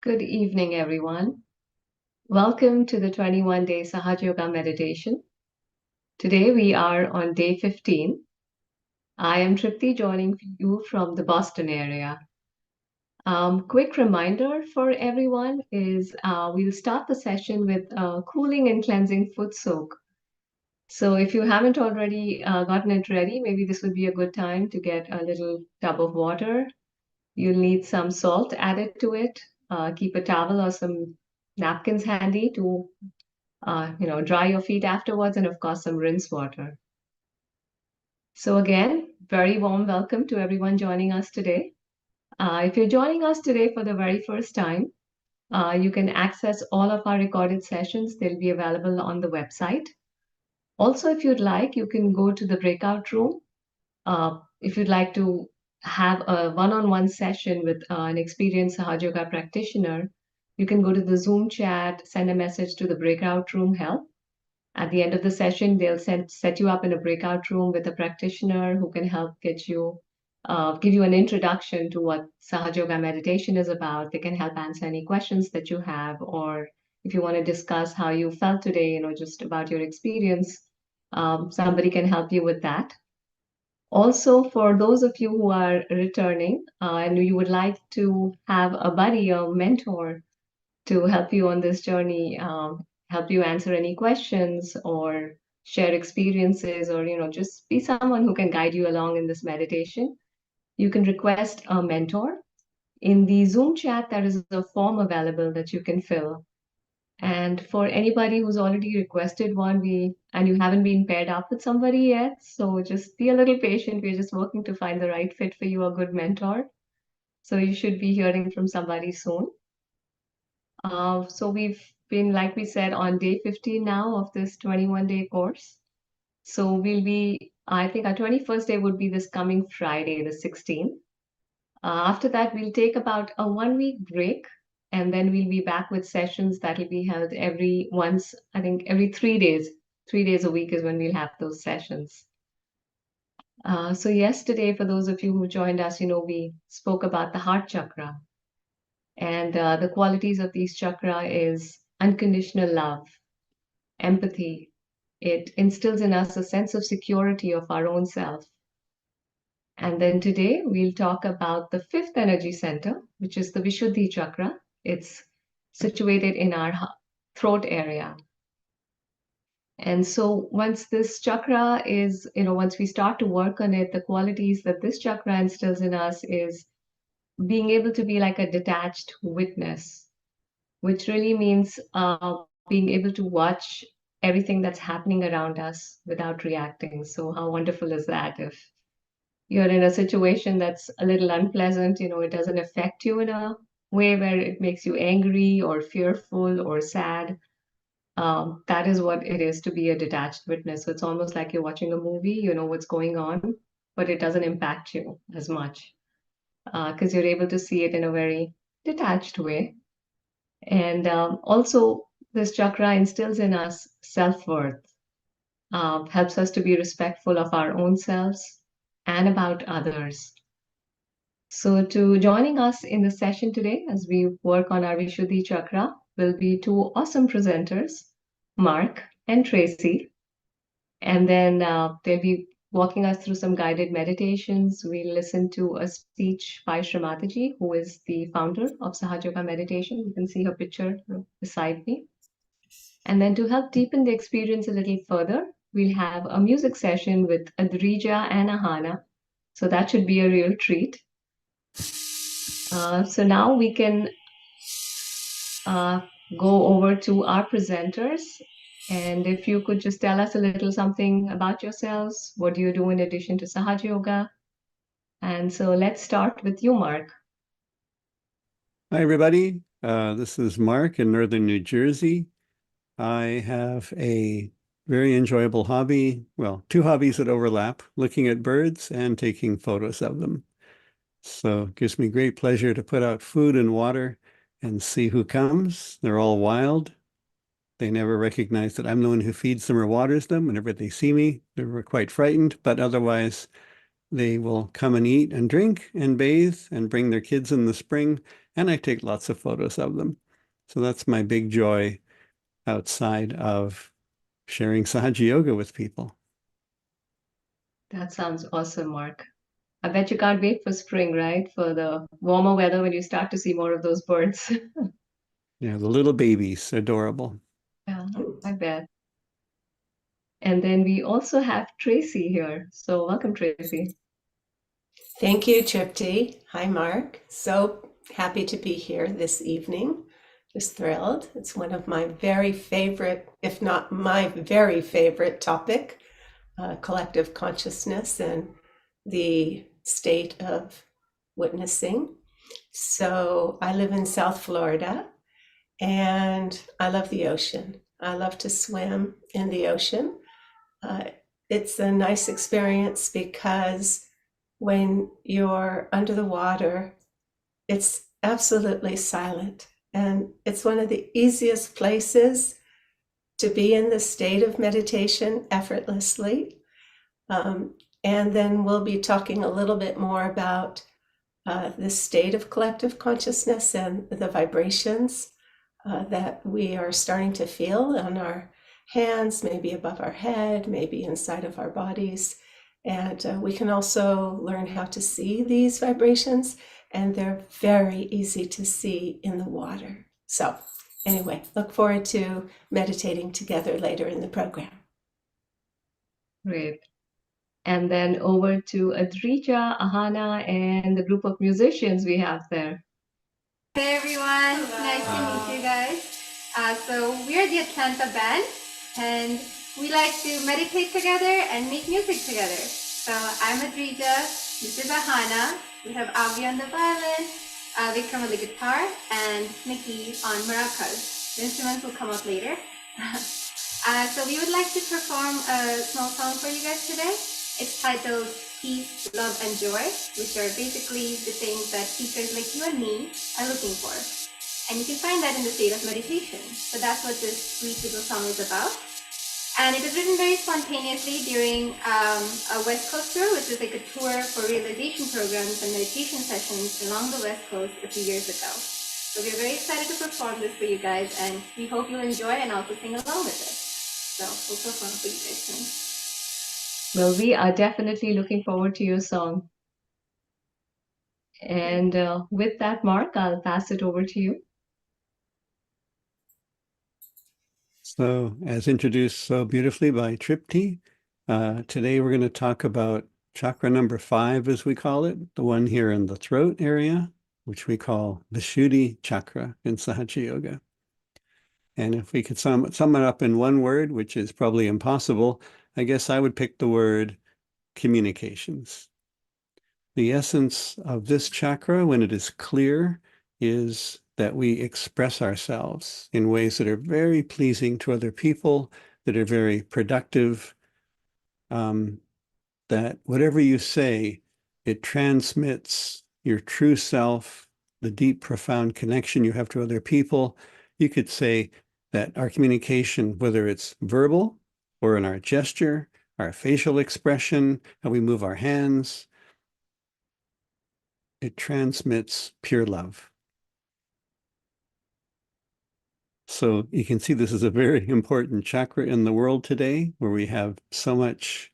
Good evening, everyone. Welcome to the 21-day Sahaja Yoga meditation. Today we are on day 15. I am Tripti, joining you from the Boston area. Quick reminder for everyone is we'll start the session with a cooling and cleansing foot soak. So if you haven't already gotten it ready, maybe this would be a good time to get a little tub of water. You'll need some salt added to it. Keep a towel or some napkins handy to dry your feet afterwards, and of course, some rinse water. So again, very warm welcome to everyone joining us today. If you're joining us today for the very first time, you can access all of our recorded sessions. They'll be available on the website. Also, if you'd like, you can go to the breakout room. If you'd like to have a one-on-one session with an experienced Sahaja Yoga practitioner, you can go to the Zoom chat, send a message to the breakout room help. At the end of the session, they'll set you up in a breakout room with a practitioner who can help give you an introduction to what Sahaja Yoga meditation is about. They can help answer any questions that you have, or if you want to discuss how you felt today, just about your experience, somebody can help you with that. Also, for those of you who are returning and you would like to have a buddy or mentor to help you on this journey, help you answer any questions or share experiences, or just be someone who can guide you along in this meditation, you can request a mentor. In the Zoom chat, there is a form available that you can fill. And for anybody who's already requested one, and you haven't been paired up with somebody yet, so just be a little patient. We're just working to find the right fit for you, a good mentor. So you should be hearing from somebody soon. So we've been, like we said, on day 15 now of this 21-day course. So we'll be, I think our 21st day would be this coming Friday, the 16th. After that, we'll take about a 1-week break, and then we'll be back with sessions that will be held every 3 days. 3 days a week is when we'll have those sessions. So yesterday, for those of you who joined us, we spoke about the heart chakra. And the qualities of these chakra is unconditional love, empathy. It instills in us a sense of security of our own self. And then today we'll talk about the fifth energy center, which is the Vishuddhi Chakra. It's situated in our throat area. And so once this chakra is, once we start to work on it, the qualities that this chakra instills in us is being able to be like a detached witness, which really means being able to watch everything that's happening around us without reacting. So how wonderful is that? If you're in a situation that's a little unpleasant, it doesn't affect you in a way where it makes you angry or fearful or sad. That is what it is to be a detached witness. So it's almost like you're watching a movie, you know what's going on, but it doesn't impact you as much because you're able to see it in a very detached way. And also, This chakra instills in us self-worth, helps us to be respectful of our own selves and about others. So, to joining us in the session today as we work on our Vishuddhi Chakra will be two awesome presenters, Mark and Tracy. And then they'll be walking us through some guided meditations. We'll listen to a speech by Shri Mataji, who is the founder of Sahaja Yoga meditation. You can see her picture beside me. And then to help deepen the experience a little further, we'll have a music session with Adrija and Ahana. So that should be a real treat. So now we can go over to our presenters. And if you could just tell us a little something about yourselves, what do you do in addition to Sahaja Yoga? And so let's start with you, Mark. Hi, everybody. This is Mark in Northern New Jersey. I have a very enjoyable hobby, well, two hobbies that overlap, looking at birds and taking photos of them. So it gives me great pleasure to put out food and water and see who comes. They're all wild. They never recognize that I'm the one who feeds them or waters them. Whenever they see me, they're quite frightened, but otherwise they will come and eat and drink and bathe and bring their kids in the spring, and I take lots of photos of them. So that's my big joy outside of sharing Sahaja Yoga with people. That sounds awesome, Mark. I bet you can't wait for spring, right? For the warmer weather when you start to see more of those birds. Yeah, the little babies, adorable. Yeah, I bet. And then we also have Tracy here. So welcome, Tracy. Thank you, Tripti. Hi, Mark. So happy to be here this evening. Just thrilled. It's one of my very favorite, if not my very favorite topic, collective consciousness and the state of witnessing. So I live in South Florida and I love the ocean. I love to swim in the ocean. It's a nice experience because when you're under the water, it's absolutely silent. And it's one of the easiest places to be in the state of meditation effortlessly. And then we'll be talking a little bit more about the state of collective consciousness and the vibrations that we are starting to feel on our hands, maybe above our head, maybe inside of our bodies. And we can also learn how to see these vibrations, and they're very easy to see in the water. So anyway, look forward to meditating together later in the program. Great. And then over to Adrija, Ahana, and the group of musicians we have there. Hey everyone, nice to meet you guys. So we're the Atlanta band, and we like to meditate together and make music together. So I'm Adrija, this is Ahana, we have Avi on the violin, Vikram on the guitar, and Nikki on maracas. The instruments will come up later. So we would like to perform a small song for you guys today. It's titled Peace, Love, and Joy, which are basically the things that seekers like you and me are looking for. And you can find that in the state of meditation. So that's what this sweet little song is about. And it was written very spontaneously during a West Coast tour, which is like a tour for realization programs and meditation sessions along the West Coast a few years ago. So we're very excited to perform this for you guys, and we hope you'll enjoy and also sing along with it. So we'll perform for you guys soon. Well, we are definitely looking forward to your song. And with that, Mark, I'll pass it over to you. So as introduced so beautifully by Tripti, today we're going to talk about chakra number 5, as we call it, the one here in the throat area, which we call Vishuddhi Chakra in Sahaja Yoga. And if we could sum it up in one word, which is probably impossible, I guess I would pick the word communications. The essence of this chakra, when it is clear, is that we express ourselves in ways that are very pleasing to other people, that are very productive, that whatever you say, it transmits your true self, the deep, profound connection you have to other people. You could say, that our communication, whether it's verbal or in our gesture, our facial expression, how we move our hands, it transmits pure love. So you can see this is a very important chakra in the world today, where we have so much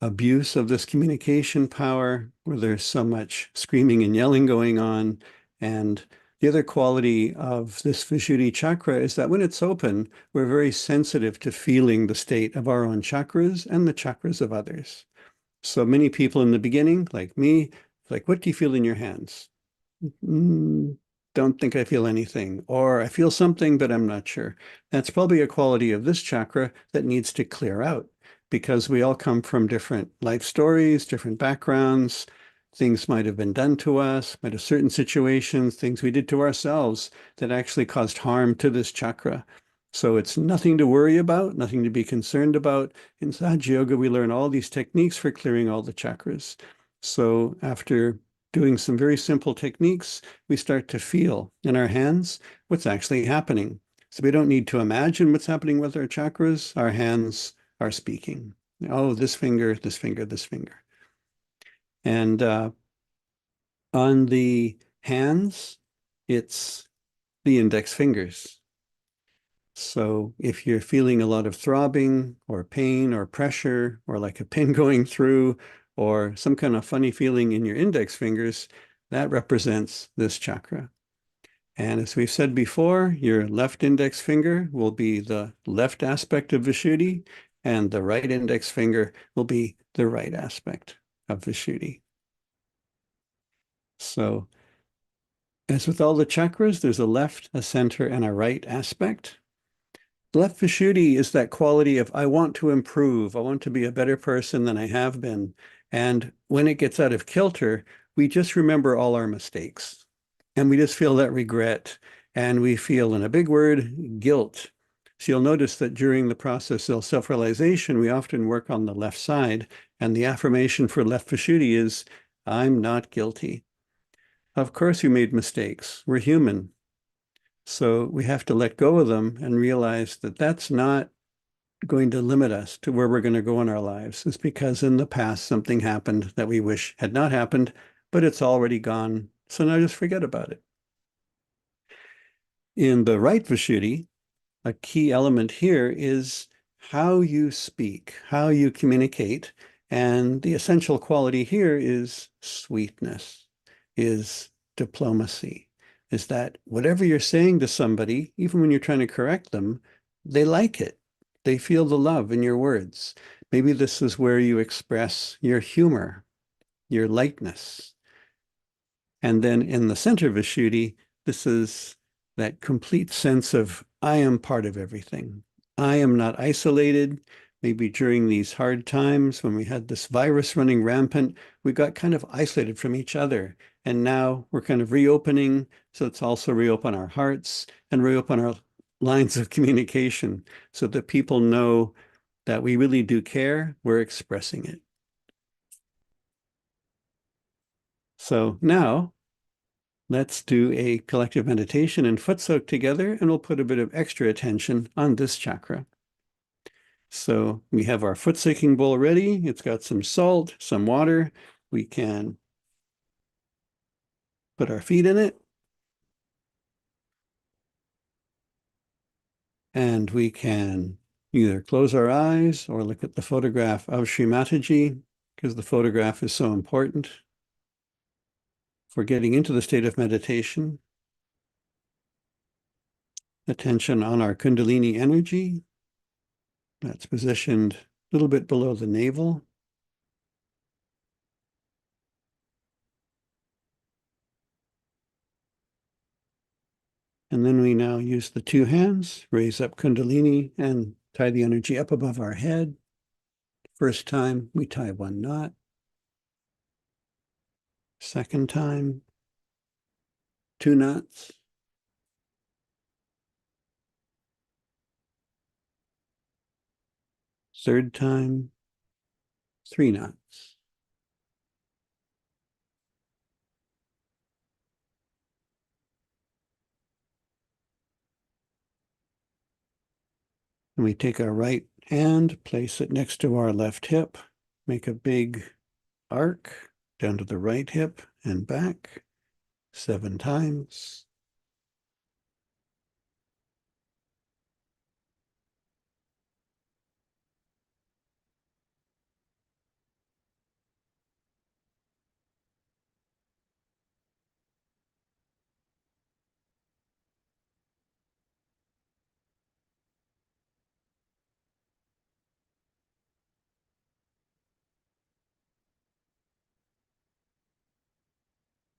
abuse of this communication power, where there's so much screaming and yelling going on. And the other quality of this Vishuddhi Chakra is that when it's open, we're very sensitive to feeling the state of our own chakras and the chakras of others. So many people in the beginning, like me, like, what do you feel in your hands? Don't think I feel anything, or I feel something, but I'm not sure. That's probably a quality of this chakra that needs to clear out, because we all come from different life stories, different backgrounds. Things might have been done to us, might have certain situations, things we did to ourselves that actually caused harm to this chakra. So it's nothing to worry about, nothing to be concerned about. In Sahaja Yoga, we learn all these techniques for clearing all the chakras. So after doing some very simple techniques, we start to feel in our hands what's actually happening. So we don't need to imagine what's happening with our chakras. Our hands are speaking. Oh, this finger, this finger, this finger. And on the hands, it's the index fingers. So if you're feeling a lot of throbbing or pain or pressure, or like a pin going through, or some kind of funny feeling in your index fingers, that represents this chakra. And as we've said before, your left index finger will be the left aspect of Vishuddhi, and the right index finger will be the right aspect of Vishuddhi. So as with all the chakras, there's a left, a center, and a right aspect. Left Vishuddhi is that quality of, I want to improve. I want to be a better person than I have been. And when it gets out of kilter, we just remember all our mistakes. And we just feel that regret. And we feel, in a big word, guilt. So you'll notice that during the process of self-realization, we often work on the left side. And the affirmation for left Vishuddhi is, I'm not guilty. Of course, we made mistakes. We're human. So we have to let go of them and realize that that's not going to limit us to where we're going to go in our lives. It's because in the past something happened that we wish had not happened, but it's already gone. So now just forget about it. In the right Vishuddhi, a key element here is how you speak, how you communicate. And the essential quality here is sweetness, is diplomacy, is that whatever you're saying to somebody, even when you're trying to correct them, they like it. They feel the love in your words. Maybe this is where you express your humor, your lightness. And then in the center Vishuddhi, this is that complete sense of, I am part of everything. I am not isolated. Maybe during these hard times when we had this virus running rampant, we got kind of isolated from each other. And now we're kind of reopening. So it's also reopen our hearts and reopen our lines of communication so that people know that we really do care. We're expressing it. So now let's do a collective meditation and foot soak together, and we'll put a bit of extra attention on this chakra. So we have our foot soaking bowl ready. It's got some salt, some water. We can put our feet in it. And we can either close our eyes or look at the photograph of Shri Mataji, because the photograph is so important for getting into the state of meditation. Attention on our Kundalini energy. That's positioned a little bit below the navel. And then we now use the two hands, raise up Kundalini and tie the energy up above our head. First time, we tie one knot. Second time, two knots. Third time, three knots. And we take our right hand, place it next to our left hip, make a big arc down to the right hip and back 7 times.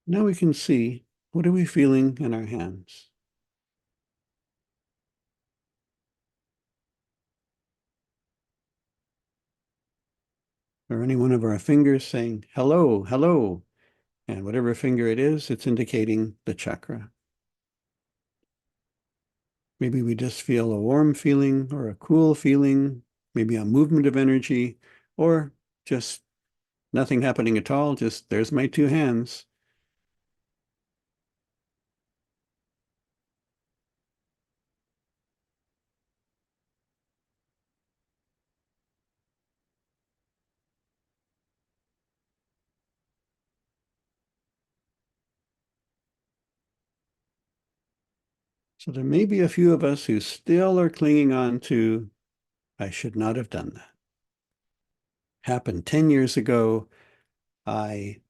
Now we can see, what are we feeling in our hands? Or any one of our fingers saying, hello, hello. And whatever finger it is, it's indicating the chakra. Maybe we just feel a warm feeling or a cool feeling, maybe a movement of energy, or just nothing happening at all, just there's my 2 hands. So there may be a few of us who still are clinging on to, I should not have done that. Happened 10 years ago. I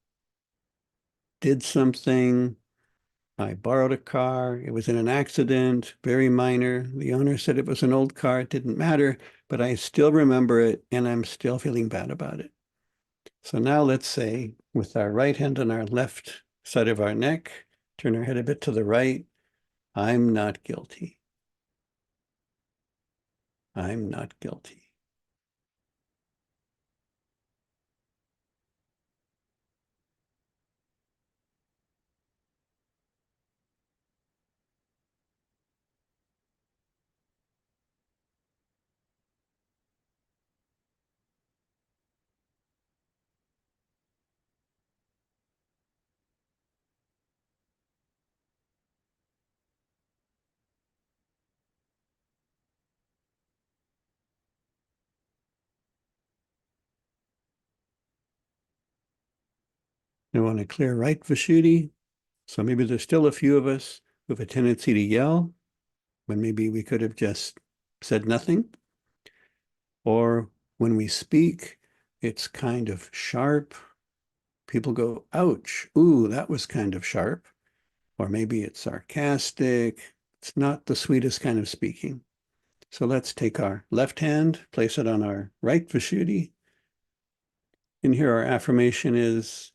did something. I borrowed a car. It was in an accident, very minor. The owner said it was an old car. It didn't matter, but I still remember it and I'm still feeling bad about it. So now let's say with our right hand on our left side of our neck, turn our head a bit to the right. I'm not guilty. I'm not guilty. I want to clear right Vishuddhi. So maybe there's still a few of us who have a tendency to yell when maybe we could have just said nothing. Or when we speak, it's kind of sharp. People go, ouch, ooh, that was kind of sharp. Or maybe it's sarcastic. It's not the sweetest kind of speaking. So let's take our left hand, place it on our right Vishuddhi. And here our affirmation is,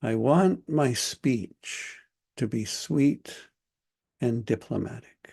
I want my speech to be sweet and diplomatic.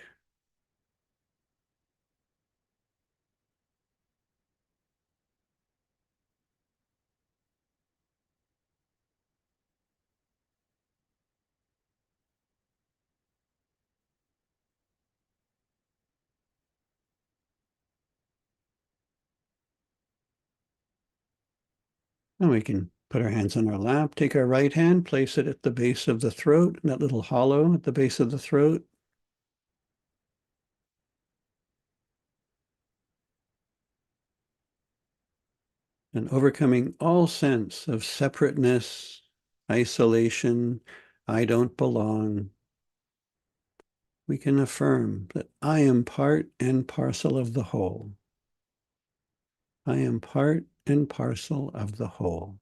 And we can put our hands on our lap, take our right hand, place it at the base of the throat, in that little hollow at the base of the throat. And overcoming all sense of separateness, isolation, I don't belong, we can affirm that I am part and parcel of the whole. I am part and parcel of the whole.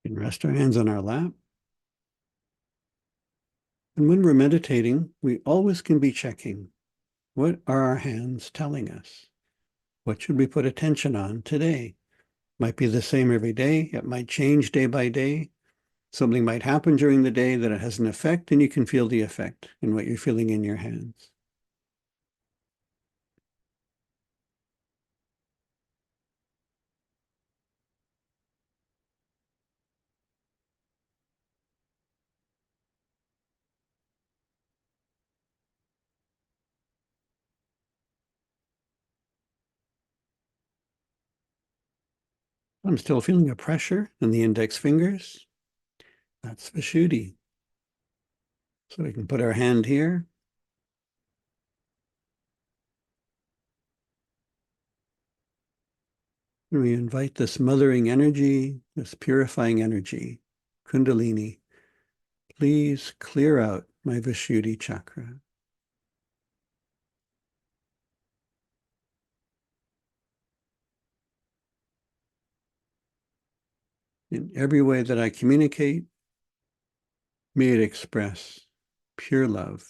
We can rest our hands on our lap. And when we're meditating, we always can be checking, what are our hands telling us? What should we put attention on today? Might be the same every day. It might change day by day. Something might happen during the day that it has an effect, and you can feel the effect in what you're feeling in your hands. I'm still feeling a pressure in the index fingers. That's Vishuddhi. So we can put our hand here. And we invite this mothering energy, this purifying energy, Kundalini. Please clear out my Vishuddhi chakra. In every way that I communicate, may it express pure love,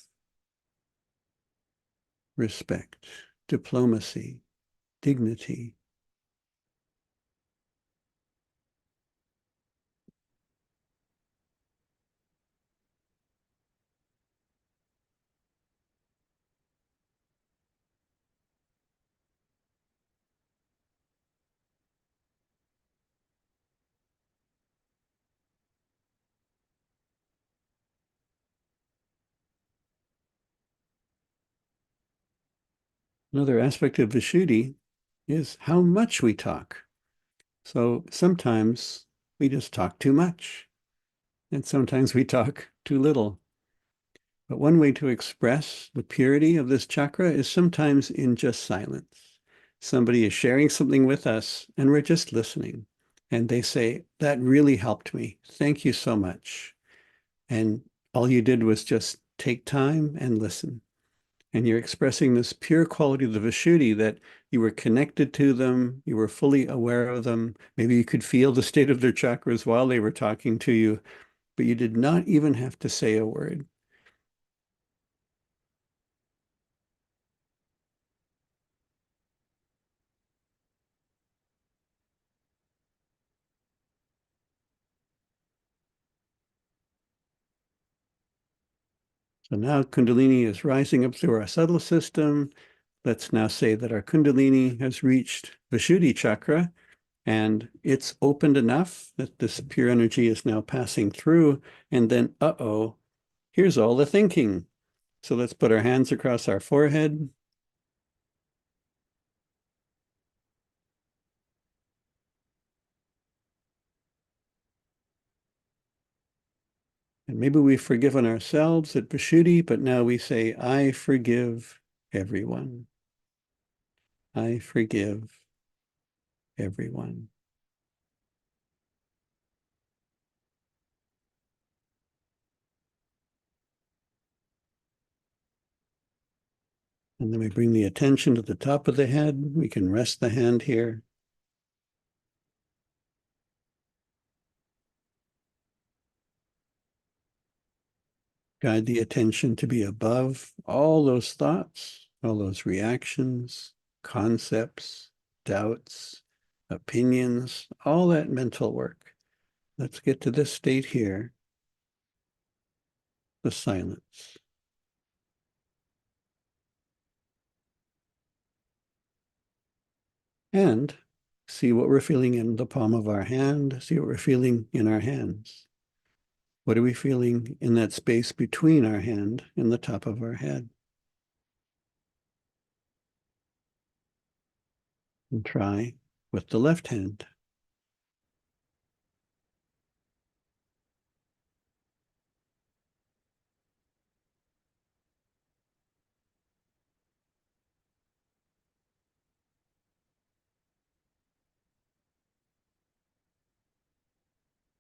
respect, diplomacy, dignity. Another aspect of Vishuddhi is how much we talk. So sometimes we just talk too much, and sometimes we talk too little. But one way to express the purity of this chakra is sometimes in just silence. Somebody is sharing something with us, and we're just listening. And they say, that really helped me. Thank you so much. And all you did was just take time and listen. And you're expressing this pure quality of the Vishuddhi that you were connected to them, you were fully aware of them. Maybe you could feel the state of their chakras while they were talking to you, but you did not even have to say a word. So now Kundalini is rising up through our subtle system. Let's now say that our Kundalini has reached Vishuddhi Chakra, and it's opened enough that this pure energy is now passing through. And then, here's all the thinking. So let's put our hands across our forehead. And maybe we've forgiven ourselves at Vishuddhi, but now we say, I forgive everyone. I forgive everyone. And then we bring the attention to the top of the head. We can rest the hand here. Guide the attention to be above all those thoughts, all those reactions, concepts, doubts, opinions, all that mental work. Let's get to this state here, the silence. And see what we're feeling in the palm of our hand, see what we're feeling in our hands. What are we feeling in that space between our hand and the top of our head? And try with the left hand.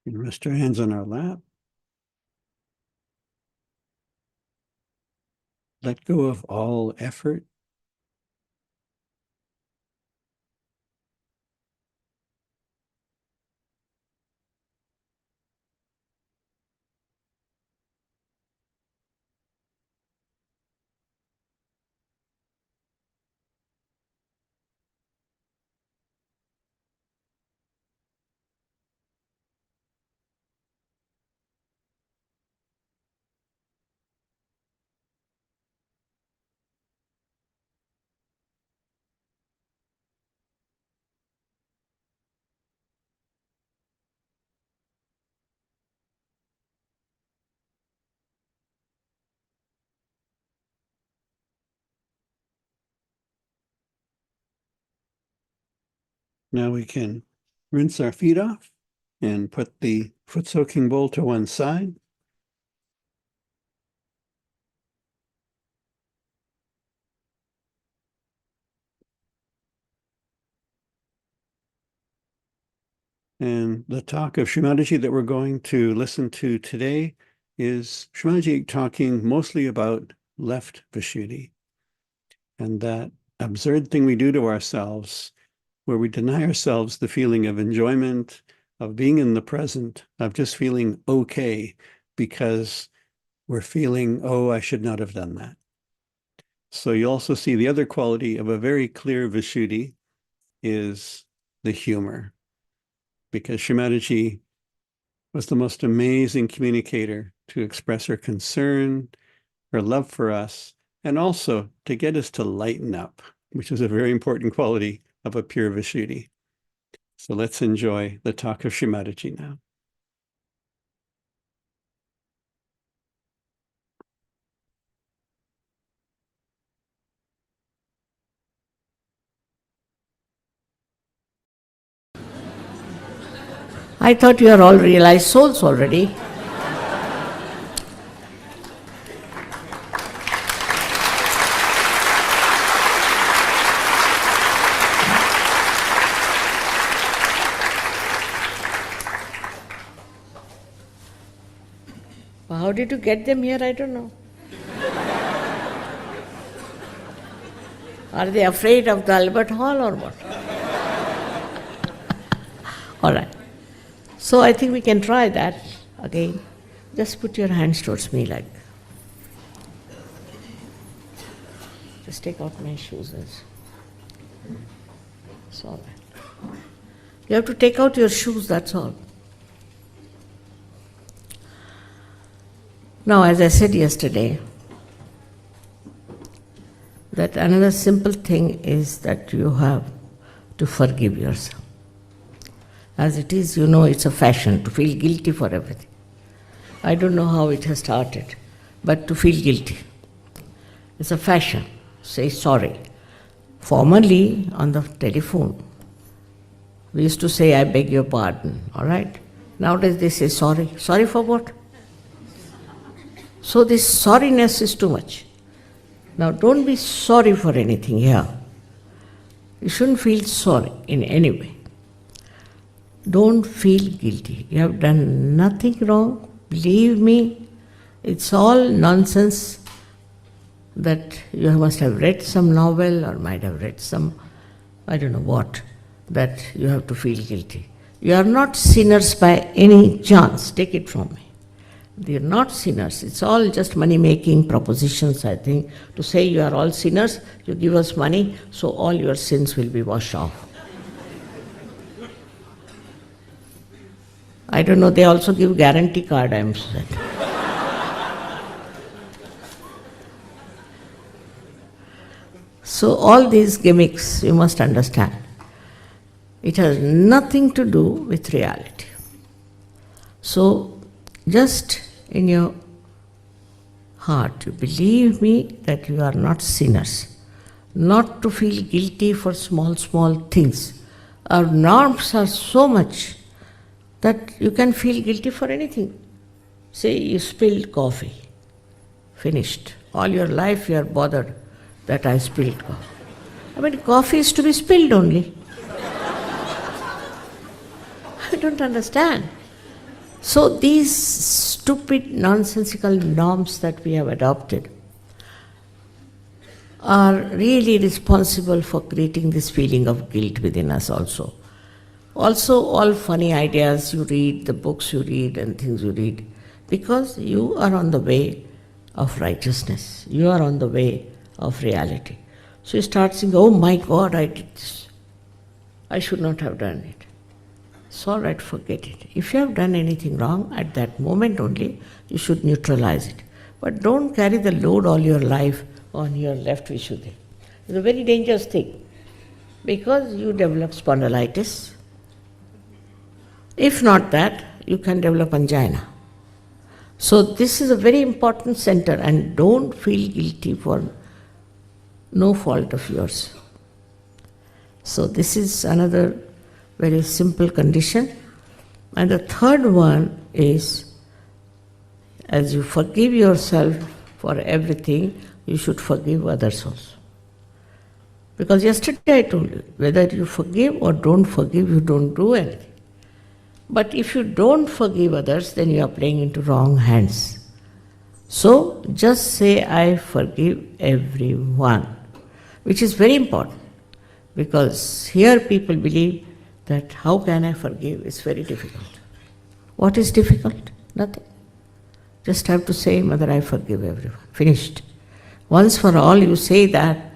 And rest our hands on our lap. Let go of all effort. Now we can rinse our feet off and put the foot soaking bowl to one side. And the talk of Shri Mataji that we're going to listen to today is Shri Mataji talking mostly about left Vishuddhi and that absurd thing we do to ourselves where we deny ourselves the feeling of enjoyment, of being in the present, of just feeling okay because we're feeling, oh, I should not have done that. So you also see the other quality of a very clear Vishuddhi is the humor. Because Shri Mataji was the most amazing communicator to express her concern, her love for us, and also to get us to lighten up, which is a very important quality of a pure Vishuddhi. So let's enjoy the talk of Shri Mataji now. I thought you are all realized souls already. How did you get them here? I don't know. Are they afraid of the Albert Hall or what? All right. So I think we can try that again. Just put your hands towards me like. Just take out my shoes. It's all right. You have to take out your shoes, that's all. Now, as I said yesterday, that another simple thing is that you have to forgive yourself. As it is, you know, it's a fashion to feel guilty for everything. I don't know how it has started, but to feel guilty. It's a fashion. Say sorry. Formerly, on the telephone, we used to say, I beg your pardon, all right? Nowadays they say sorry. Sorry for what? So this sorriness is too much. Now don't be sorry for anything here. You shouldn't feel sorry in any way. Don't feel guilty. You have done nothing wrong. Believe me, it's all nonsense that you must have read some novel or might have read some, I don't know what, that you have to feel guilty. You are not sinners by any chance. Take it from me. They are not sinners. It's all just money-making propositions, I think, to say you are all sinners, you give us money, so all your sins will be washed off. I don't know, they also give guarantee card, I am saying. So all these gimmicks, you must understand, it has nothing to do with reality. So just in your heart, you believe me that you are not sinners, not to feel guilty for small things. Our norms are so much that you can feel guilty for anything. Say you spilled coffee, finished. All your life you are bothered that I spilled coffee. I mean, coffee is to be spilled only. I don't understand. So these stupid, nonsensical norms that we have adopted are really responsible for creating this feeling of guilt within us also. Also, all funny ideas you read, the books you read and things you read, because you are on the way of righteousness. You are on the way of reality. So you start saying, oh my God, I did this. I should not have done it. It's all right, forget it. If you have done anything wrong, at that moment only, you should neutralize it. But don't carry the load all your life on your left Vishuddhi. It's a very dangerous thing, because you develop spondylitis. If not that, you can develop angina. So this is a very important center, and don't feel guilty for no fault of yours. So this is another Very simple condition. And the third one is, as you forgive yourself for everything, you should forgive others also. Because yesterday I told you, whether you forgive or don't forgive, you don't do anything. But if you don't forgive others, then you are playing into wrong hands. So just say, I forgive everyone, which is very important. Because here people believe that how can I forgive? It's very difficult. What is difficult? Nothing. Just have to say, Mother, I forgive everyone. Finished. Once for all you say that,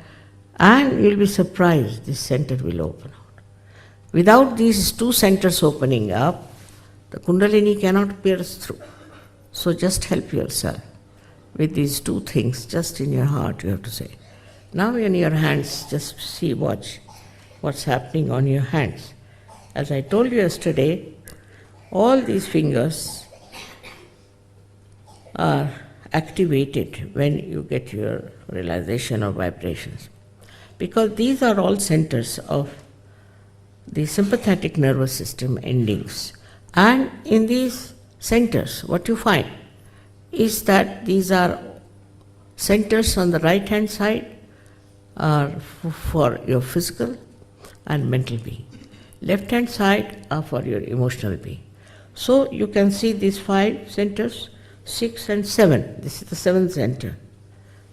and you'll be surprised, this center will open out. Without these two centers opening up, the Kundalini cannot pierce through. So just help yourself with these two things, just in your heart you have to say. Now in your hands, just see, watch what's happening on your hands. As I told you yesterday, all these fingers are activated when you get your realization of vibrations. Because these are all centers of the sympathetic nervous system endings. And in these centers, what you find is that these are centers on the right hand side are for your physical and mental being. Left hand side are for your emotional being. So you can see these 5 centers, 6 and 7. This is the 7th center,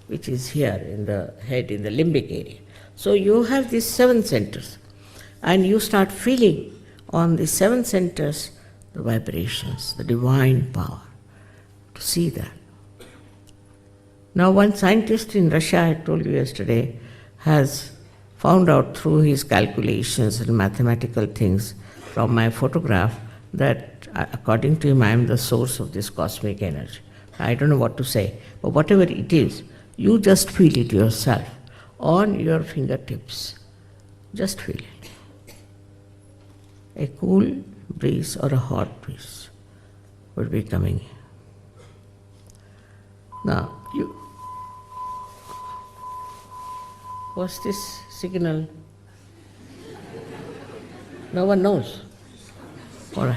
which is here in the head, in the limbic area. So you have these 7 centers, and you start feeling on the 7 centers the vibrations, the divine power, to see that. Now one scientist in Russia, I told you yesterday, has found out through his calculations and mathematical things from my photograph that according to him I am the source of this cosmic energy. I don't know what to say, but whatever it is, you just feel it yourself on your fingertips. Just feel it. A cool breeze or a hot breeze would be coming in. Now, what's this signal? No one knows. All right.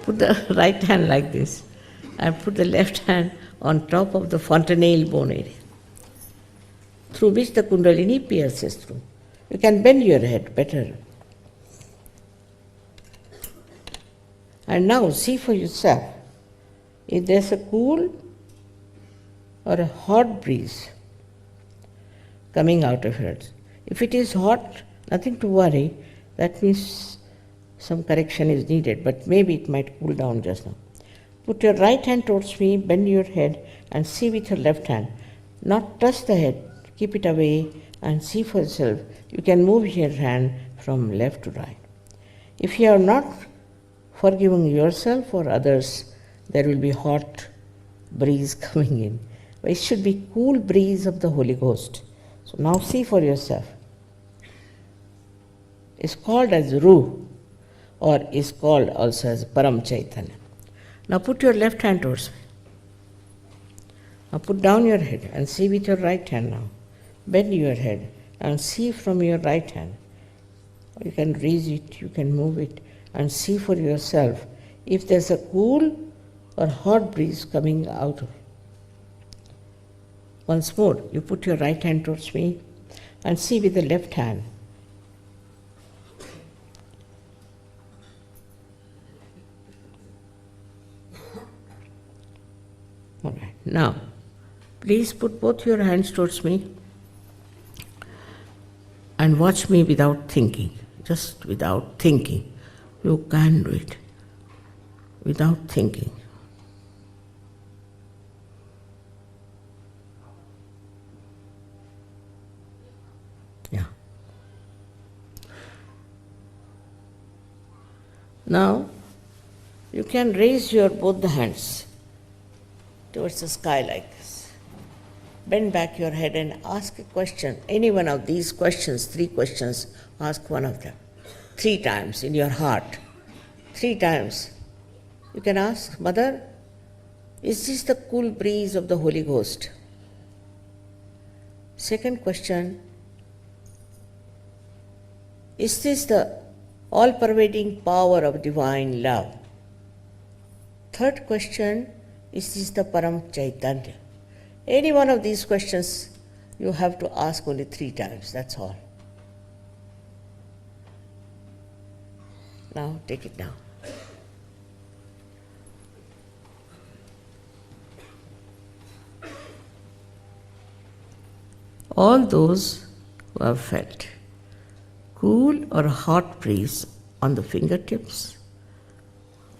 Put the right hand like this and put the left hand on top of the fontanelle bone area, through which the Kundalini pierces through. You can bend your head better. And now see for yourself if there's a cool or a hot breeze coming out of it. If it is hot, nothing to worry, that means some correction is needed, but maybe it might cool down just now. Put your right hand towards me, bend your head and see with your left hand. Not touch the head, keep it away and see for yourself. You can move your hand from left to right. If you are not forgiving yourself or others, there will be hot breeze coming in. But it should be cool breeze of the Holy Ghost. So now see for yourself. It's called as Ruh, or is called also as Param Chaitanya. Now put your left hand towards me. Now put down your head and see with your right hand now. Bend your head and see from your right hand. You can raise it, you can move it and see for yourself if there's a cool or hot breeze coming out of it. Once more, you put your right hand towards me and see with the left hand. All right. Now, please put both your hands towards me and watch me without thinking, just without thinking. You can do it without thinking. Yeah. Now, you can raise your both the hands towards the sky like this. Bend back your head and ask a question. Any one of these questions, 3 questions, ask one of them. 3 times in your heart. 3 times. You can ask, Mother, is this the cool breeze of the Holy Ghost? Second question, is this the all pervading power of divine love. Third question is the Param Chaitanya? Any one of these questions you have to ask only 3 times, that's all. Now take it down. All those who have felt cool or hot breeze on the fingertips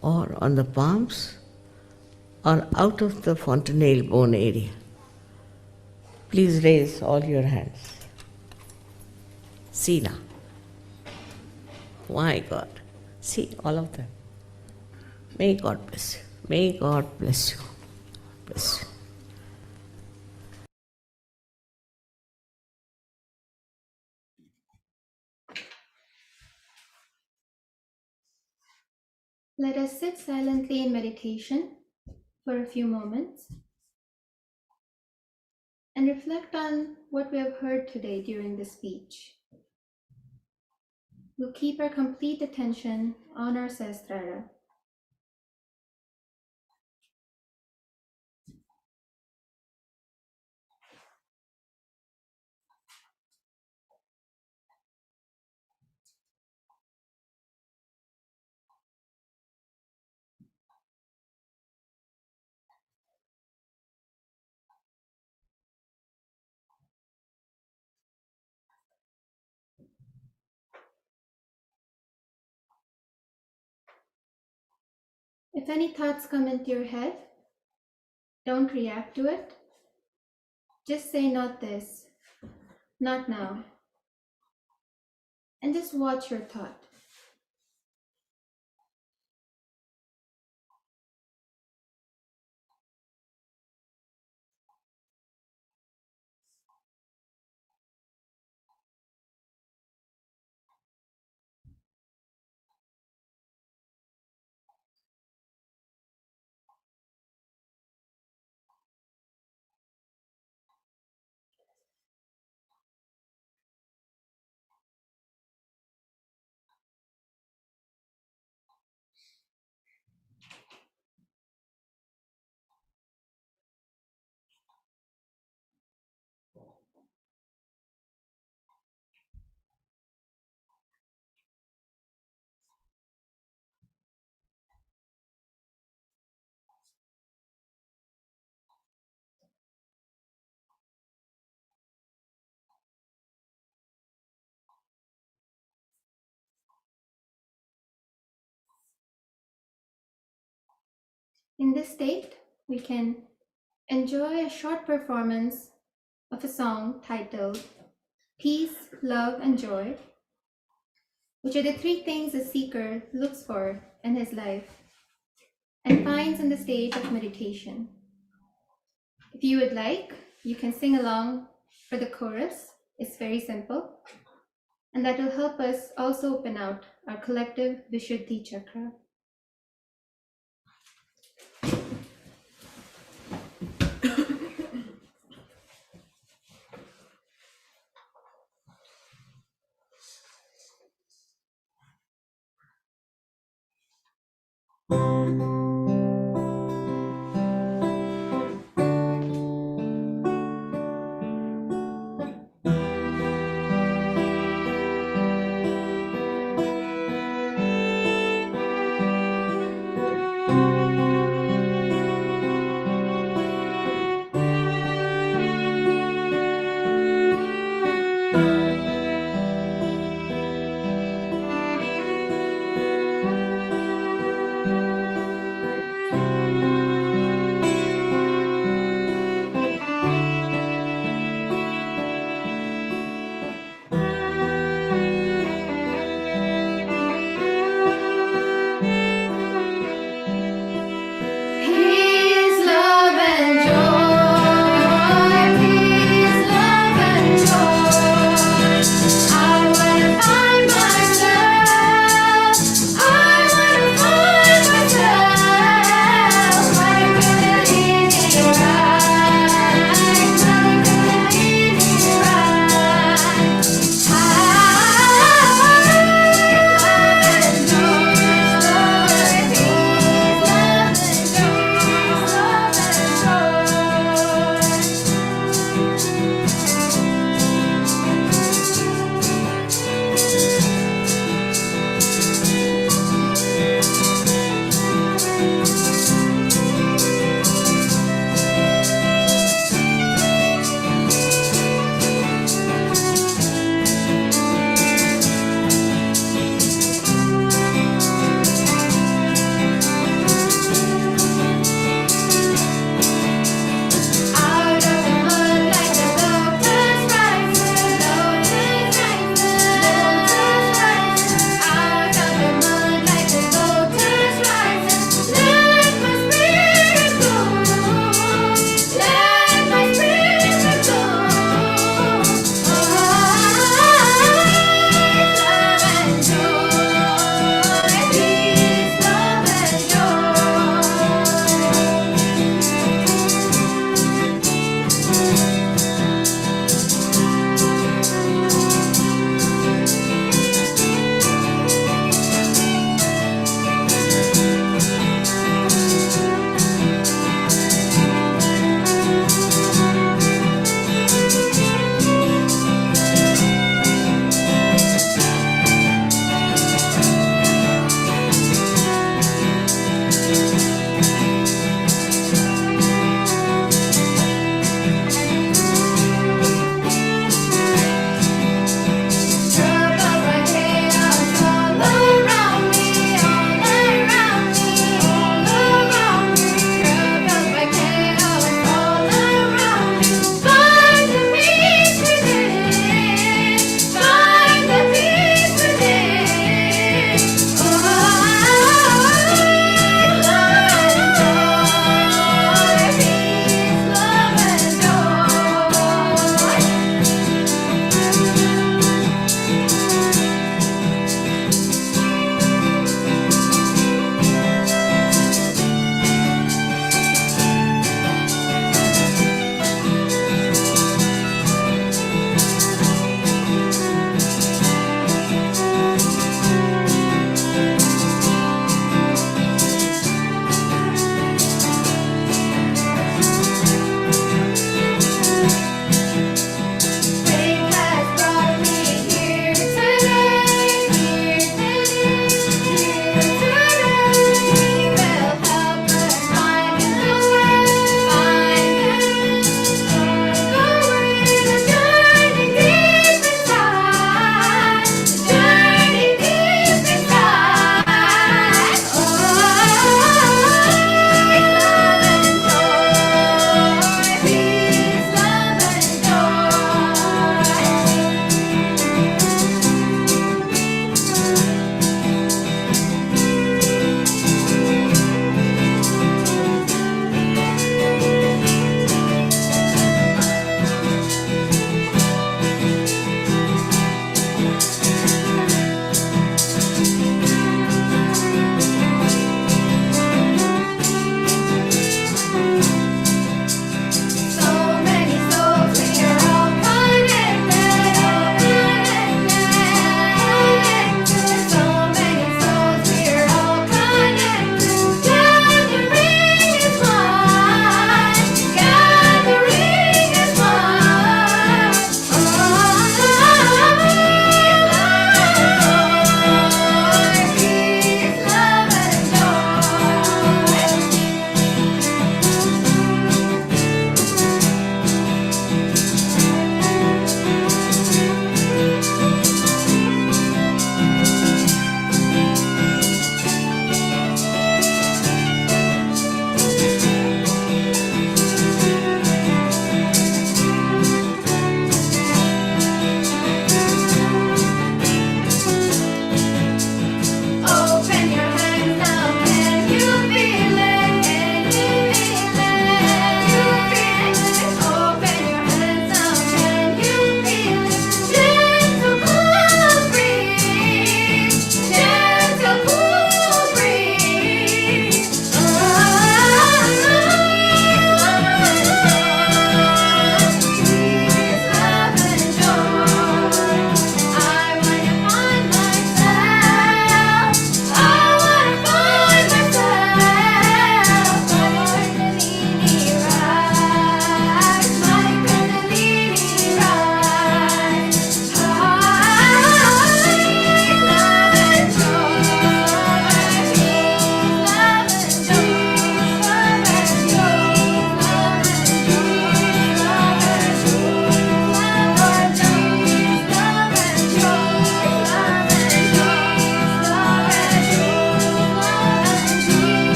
or on the palms or out of the fontanelle bone area, please raise all your hands. See now. My God. See all of them. May God bless you. May God bless you. Bless you. Let us sit silently in meditation for a few moments and reflect on what we have heard today during the speech. We'll keep our complete attention on our Sahasrara. If any thoughts come into your head, don't react to it. Just say not this, not now, and just watch your thought. In this state, we can enjoy a short performance of a song titled Peace, Love, and Joy, which are the 3 things a seeker looks for in his life and finds in the state of meditation. If you would like, you can sing along for the chorus. It's very simple, and that will help us also open out our collective Vishuddhi Chakra.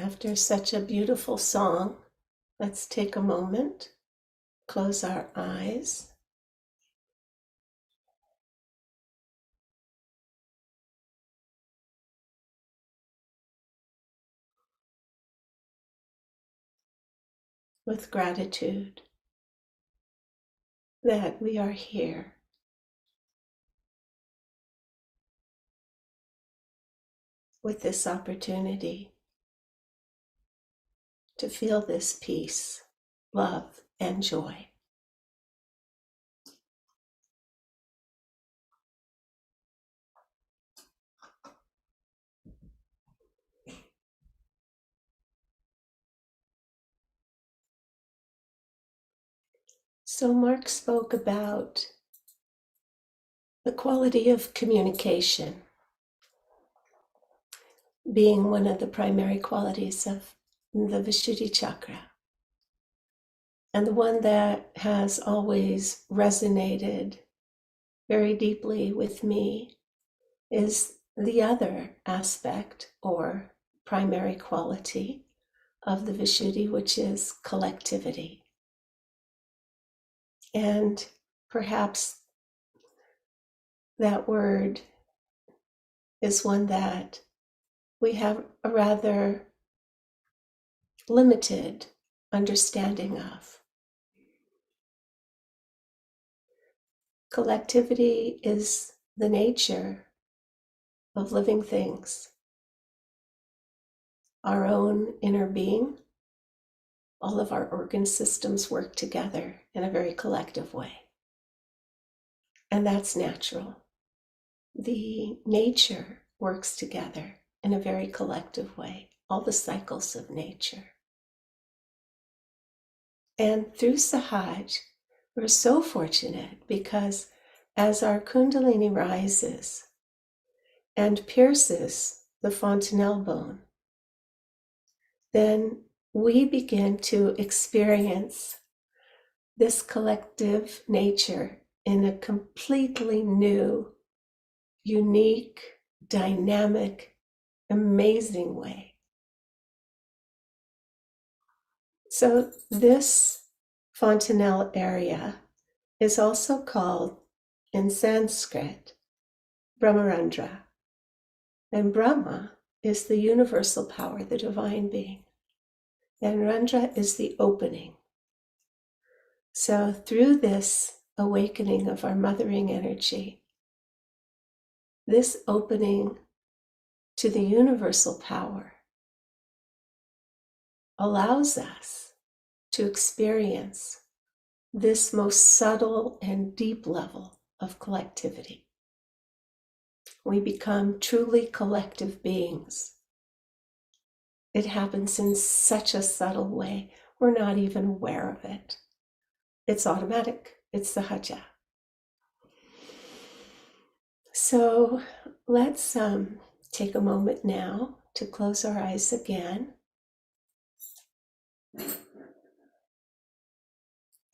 After such a beautiful song, let's take a moment, close our eyes. With gratitude that we are here with this opportunity to feel this peace, love, and joy. So Mark spoke about the quality of communication being one of the primary qualities of the Vishuddhi Chakra, and the one that has always resonated very deeply with me is the other aspect or primary quality of the Vishuddhi, which is collectivity. And perhaps that word is one that we have a rather limited understanding of. Collectivity is the nature of living things, our own inner being. All of our organ systems work together in a very collective way. And that's natural. The nature works together in a very collective way, all the cycles of nature. And through Sahaj, we're so fortunate because as our Kundalini rises and pierces the fontanelle bone, then we begin to experience this collective nature in a completely new, unique, dynamic, amazing way. So this fontanelle area is also called in Sanskrit Brahmarandra. And Brahma is the universal power, the divine being. And Randra is the opening. So through this awakening of our mothering energy, this opening to the universal power allows us to experience this most subtle and deep level of collectivity. We become truly collective beings. It happens in such a subtle way, we're not even aware of it. It's automatic, it's Sahaja. So let's take a moment now to close our eyes again.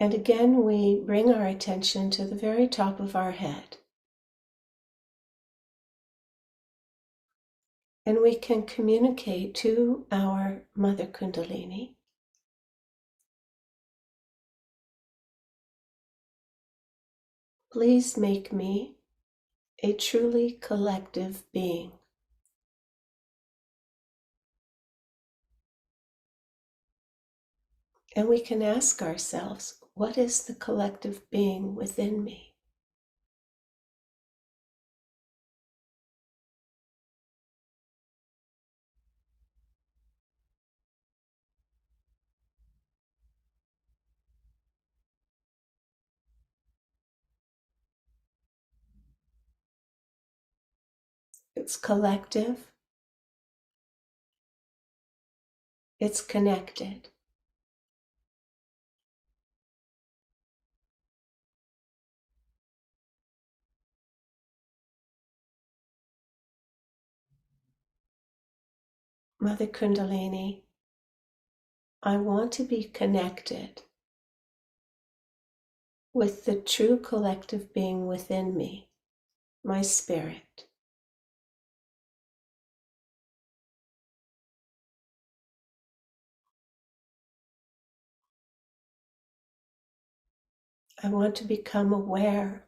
And again, we bring our attention to the very top of our head. And we can communicate to our Mother Kundalini. Please make me a truly collective being. And we can ask ourselves, what is the collective being within me? It's collective. It's connected. Mother Kundalini, I want to be connected with the true collective being within me, my spirit. I want to become aware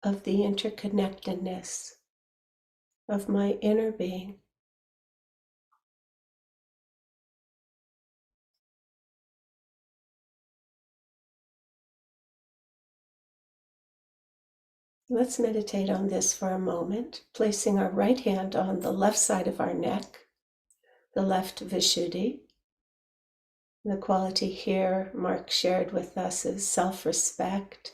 of the interconnectedness of my inner being. Let's meditate on this for a moment, placing our right hand on the left side of our neck, the left Vishuddhi. The quality here Mark shared with us is self-respect.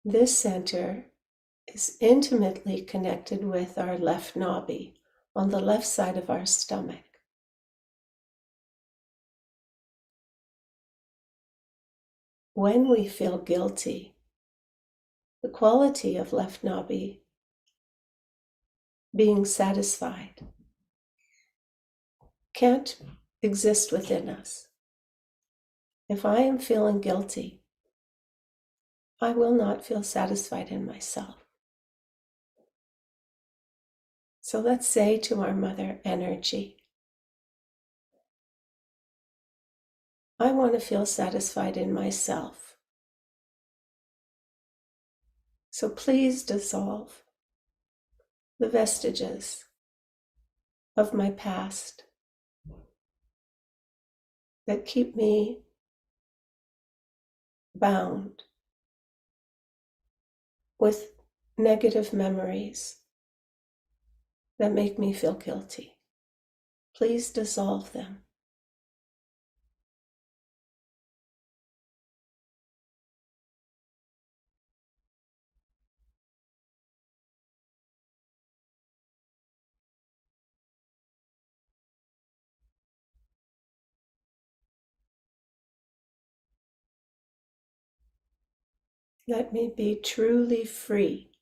This center is intimately connected with our left nabi on the left side of our stomach. When we feel guilty, the quality of left nabi being satisfied can't exist within us. If I am feeling guilty, I will not feel satisfied in myself. So let's say to our mother energy, I want to feel satisfied in myself. So please dissolve the vestiges of my past that keep me bound with negative memories that make me feel guilty. Please dissolve them. Let me be truly free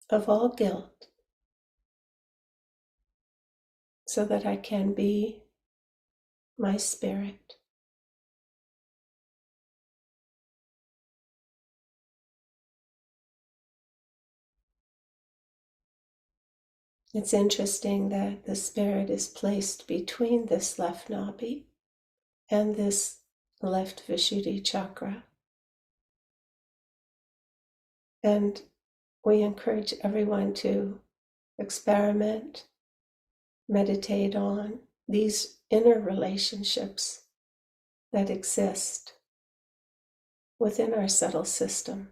of all guilt so that I can be my spirit. It's interesting that the spirit is placed between this left nabi and this left Vishuddhi Chakra. And we encourage everyone to experiment, meditate on these inner relationships that exist within our subtle system.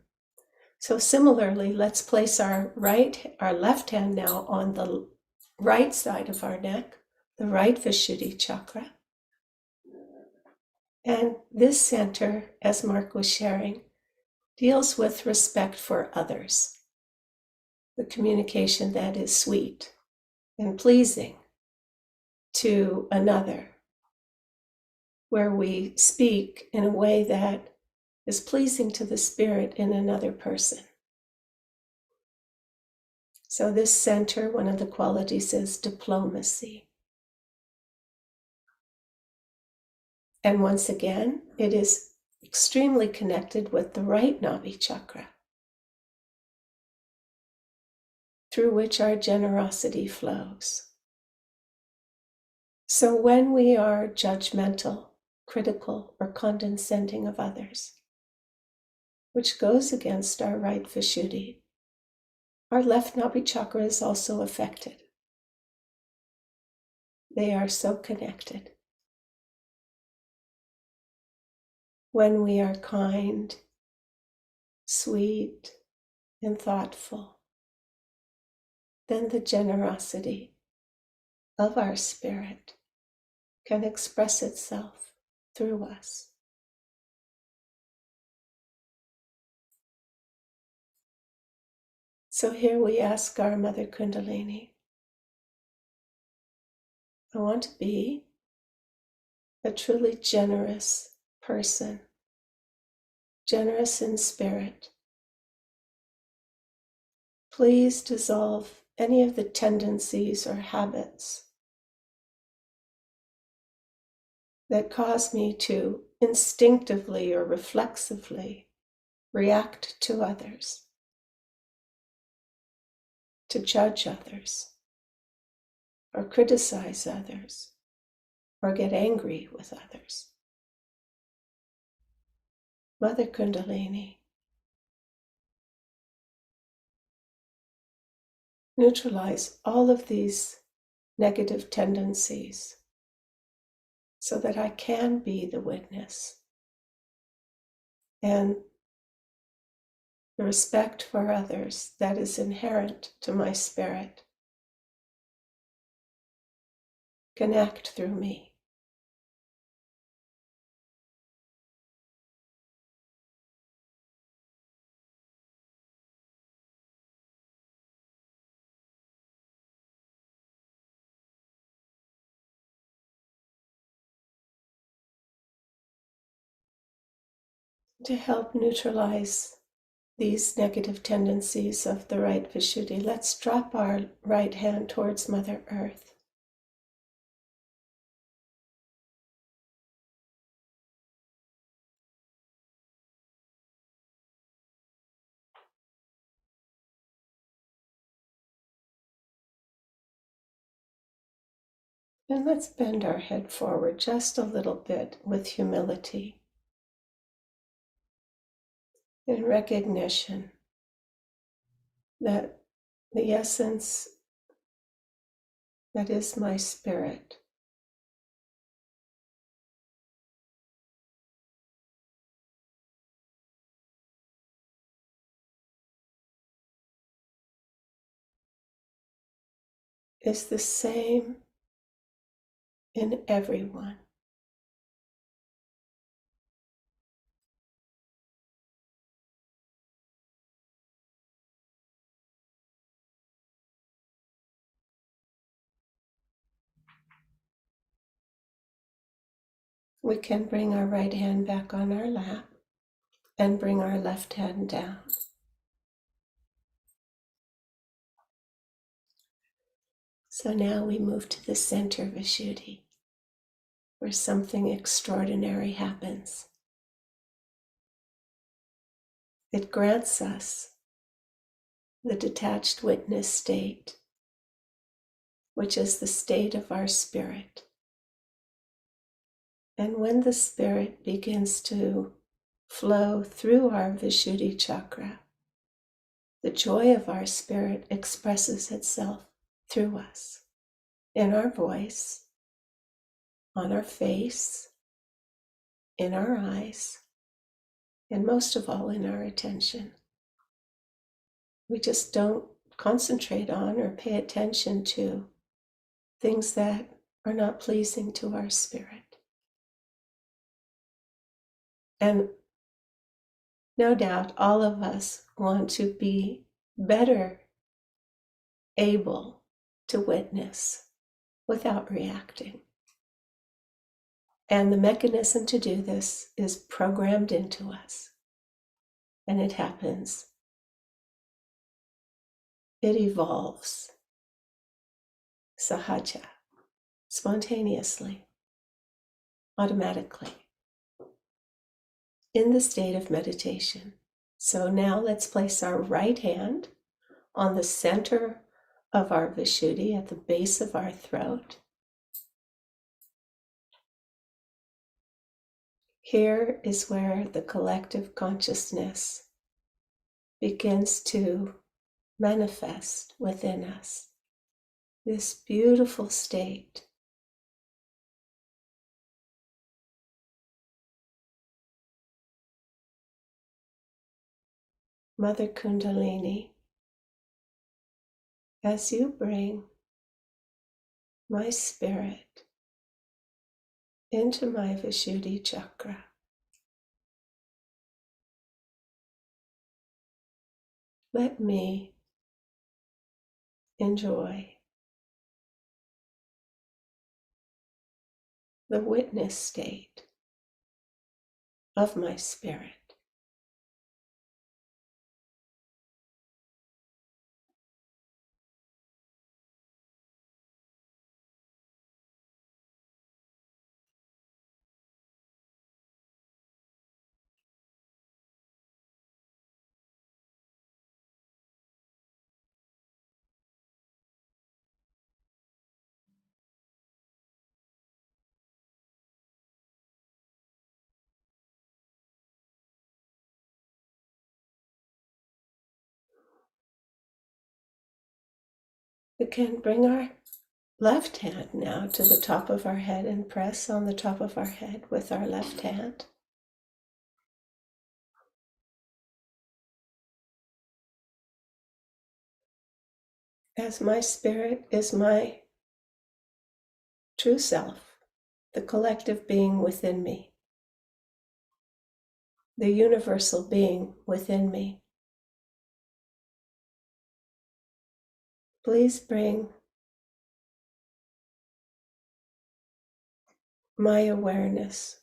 So similarly, let's place our left hand now on the right side of our neck, the right Vishuddhi Chakra. And this center, as Mark was sharing, deals with respect for others. The communication that is sweet and pleasing to another, where we speak in a way that is pleasing to the spirit in another person. So this center, one of the qualities is diplomacy. And once again, it is extremely connected with the right nabi chakra, through which our generosity flows. So when we are judgmental, critical, or condescending of others, which goes against our right Vishuddhi, our left nabi chakra is also affected. They are so connected. When we are kind, sweet, and thoughtful, then the generosity of our spirit can express itself through us. So here we ask our Mother Kundalini, I want to be a truly generous person, generous in spirit. Please dissolve any of the tendencies or habits that cause me to instinctively or reflexively react to others, to judge others, or criticize others, or get angry with others. Mother Kundalini, neutralize all of these negative tendencies so that I can be the witness. And the respect for others that is inherent to my spirit can act through me. To help neutralize these negative tendencies of the right Vishuddhi, let's drop our right hand towards Mother Earth. And let's bend our head forward just a little bit with humility in recognition that the essence that is my spirit is the same in everyone. We can bring our right hand back on our lap and bring our left hand down. So now we move to the center Vishuddhi, where something extraordinary happens. It grants us the detached witness state, which is the state of our spirit. And when the spirit begins to flow through our Vishuddhi Chakra, the joy of our spirit expresses itself through us, in our voice, on our face, in our eyes, and most of all in our attention. We just don't concentrate on or pay attention to things that are not pleasing to our spirit. And no doubt all of us want to be better able to witness without reacting. And the mechanism to do this is programmed into us. And it happens. It evolves. Sahaja, spontaneously, automatically, in the state of meditation. So now let's place our right hand on the center of our Vishuddhi at the base of our throat. Here is where the collective consciousness begins to manifest within us. This beautiful state. Mother Kundalini, as you bring my spirit into my Vishuddhi Chakra, let me enjoy the witness state of my spirit. We can bring our left hand now to the top of our head and press on the top of our head with our left hand. As my spirit is my true self, the collective being within me, the universal being within me. Please bring my awareness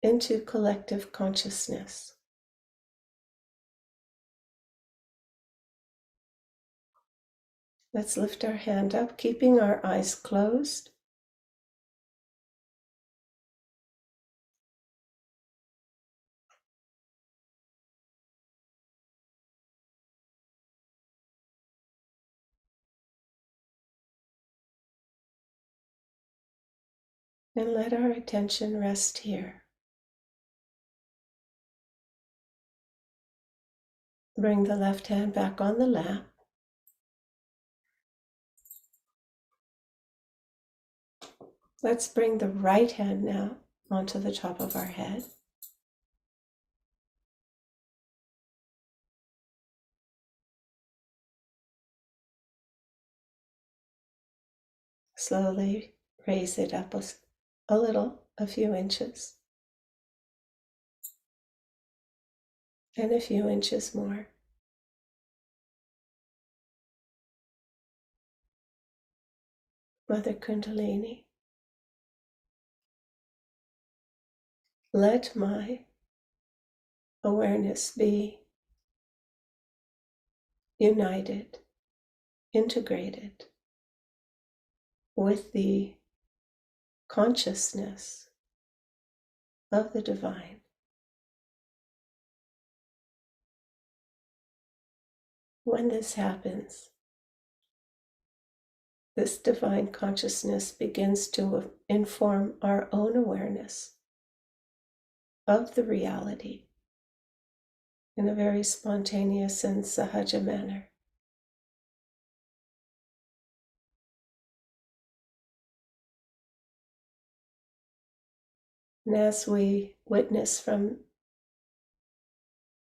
into collective consciousness. Let's lift our hand up, keeping our eyes closed. And let our attention rest here. Bring the left hand back on the lap. Let's bring the right hand now onto the top of our head. Slowly raise it up a little, a few inches, and a few inches more. Mother Kundalini, let my awareness be united, integrated with the consciousness of the divine. When this happens, this divine consciousness begins to inform our own awareness of the reality in a very spontaneous and sahaja manner. And as we witness from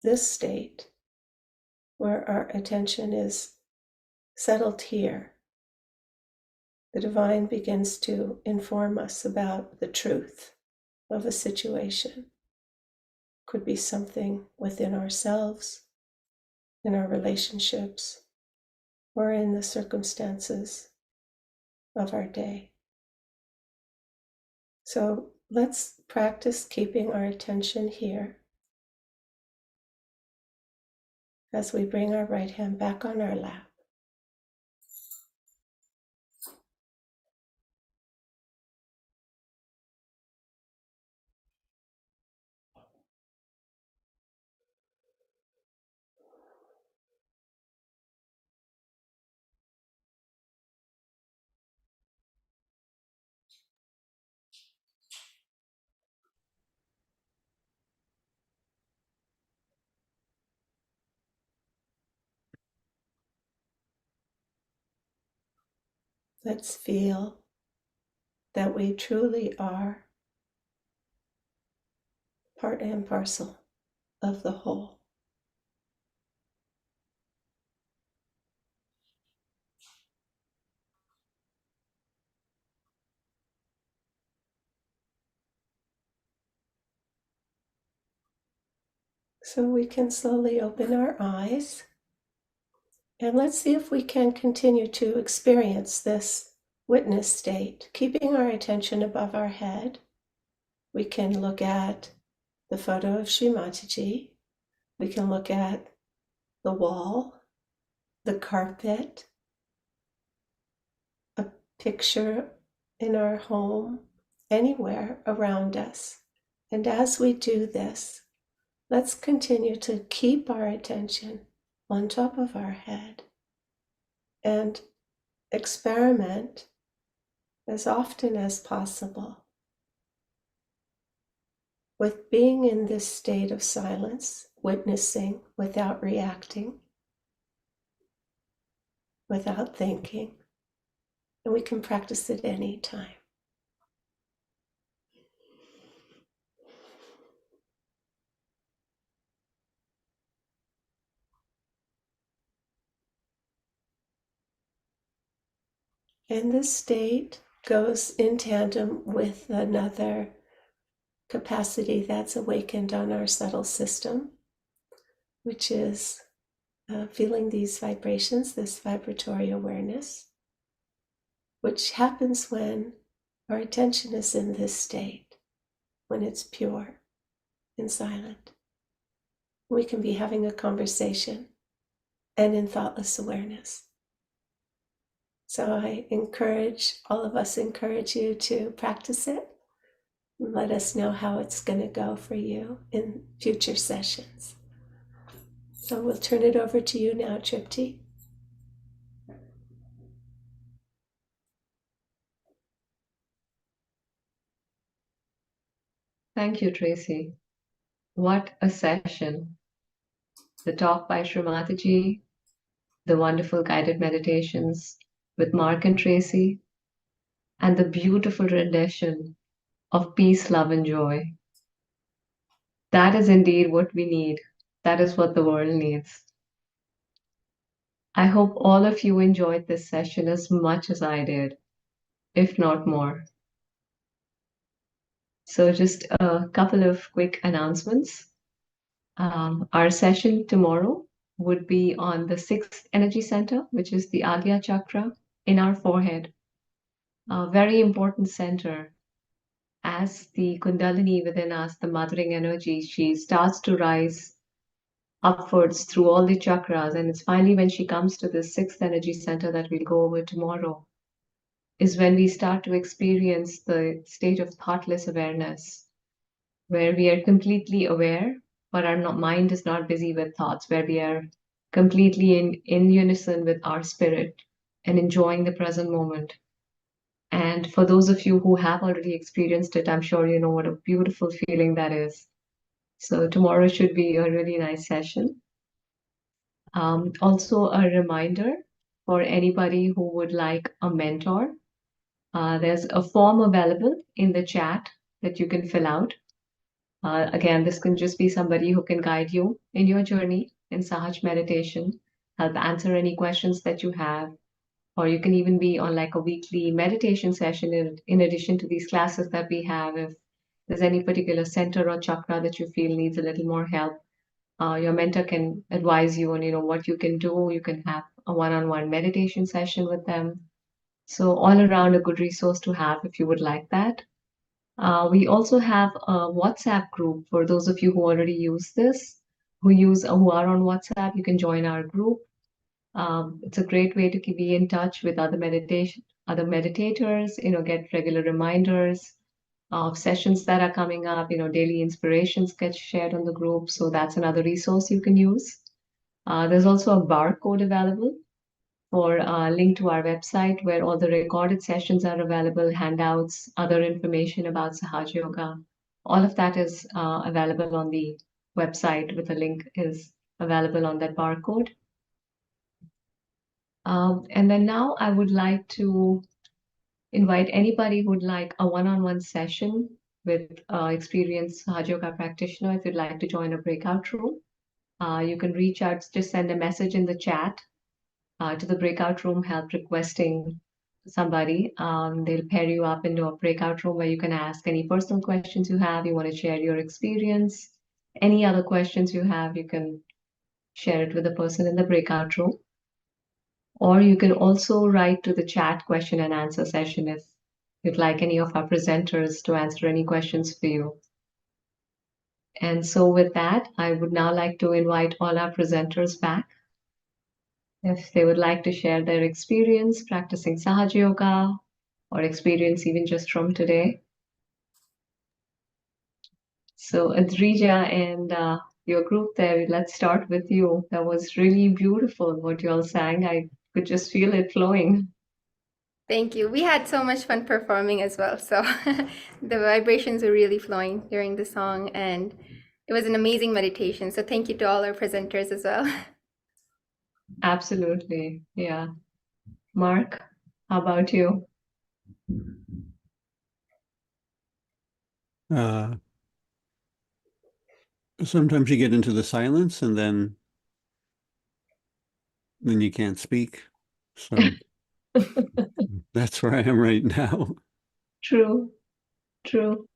this state, where our attention is settled here, the divine begins to inform us about the truth of a situation. Could be something within ourselves, in our relationships, or in the circumstances of our day. So let's practice keeping our attention here as we bring our right hand back on our lap. Let's feel that we truly are part and parcel of the whole. So we can slowly open our eyes, and let's see if we can continue to experience this witness state, keeping our attention above our head. We can look at the photo of Shri Mataji. We can look at the wall, the carpet, a picture in our home, anywhere around us. And as we do this, let's continue to keep our attention on top of our head and experiment as often as possible with being in this state of silence, witnessing without reacting, without thinking. And we can practice it any time. And this state goes in tandem with another capacity that's awakened on our subtle system, which is feeling these vibrations, this vibratory awareness, which happens when our attention is in this state, when it's pure and silent. We can be having a conversation and in thoughtless awareness. So I encourage, all of us encourage you to practice it. Let us know how it's going to go for you in future sessions. So we'll turn it over to you now, Tripti. Thank you, Tracy. What a session. The talk by Shri Mataji, the wonderful guided meditations with Mark and Tracy, and the beautiful rendition of peace, love, and joy. That is indeed what we need. That is what the world needs. I hope all of you enjoyed this session as much as I did, if not more. So just a couple of quick announcements. Our session tomorrow would be on the 6th energy center, which is the Adrija Chakra in our forehead. A very important center. As the Kundalini within us, the mothering energy, she starts to rise upwards through all the chakras. And it's finally when she comes to the 6th energy center that we'll go over tomorrow, is when we start to experience the state of thoughtless awareness, where we are completely aware, but our mind is not busy with thoughts, where we are completely in unison with our spirit and enjoying the present moment. And for those of you who have already experienced it, I'm sure you know what a beautiful feeling that is. So tomorrow should be a really nice session. Also a reminder for anybody who would like a mentor, there's a form available in the chat that you can fill out. Again, this can just be somebody who can guide you in your journey in Sahaj meditation, help answer any questions that you have, or you can even be on like a weekly meditation session in addition to these classes that we have. If there's any particular center or chakra that you feel needs a little more help, your mentor can advise you on, what you can do. You can have a one-on-one meditation session with them. So all around a good resource to have if you would like that. We also have a WhatsApp group for those of you who already use this, who are on WhatsApp. You can join our group. It's a great way to be in touch with other meditators. Get regular reminders of sessions that are coming up. Daily inspirations get shared on the group, so that's another resource you can use. There's also a barcode available for a link to our website where all the recorded sessions are available, handouts, other information about Sahaja Yoga. All of that is available on the website with a link is available on that barcode. And then now I would like to invite anybody who would like a one-on-one session with experienced Sahaja Yoga practitioner. If you'd like to join a breakout room, you can reach out, just send a message in the chat to the breakout room help requesting somebody. They'll pair you up into a breakout room where you can ask any personal questions you have. You want to share your experience. Any other questions you have, you can share it with the person in the breakout room. Or you can also write to the chat question and answer session if you'd like any of our presenters to answer any questions for you. And so with that, I would now like to invite all our presenters back if they would like to share their experience practicing Sahaja Yoga or experience even just from today. So Adrija and your group there, let's start with you. That was really beautiful what you all sang. I could just feel it flowing. Thank you. We had so much fun performing as well. So the vibrations were really flowing during the song, and it was an amazing meditation. So thank you to all our presenters as well. Absolutely. Yeah. Mark, how about you? Sometimes you get into the silence and then you can't speak. So that's where I am right now. True, true.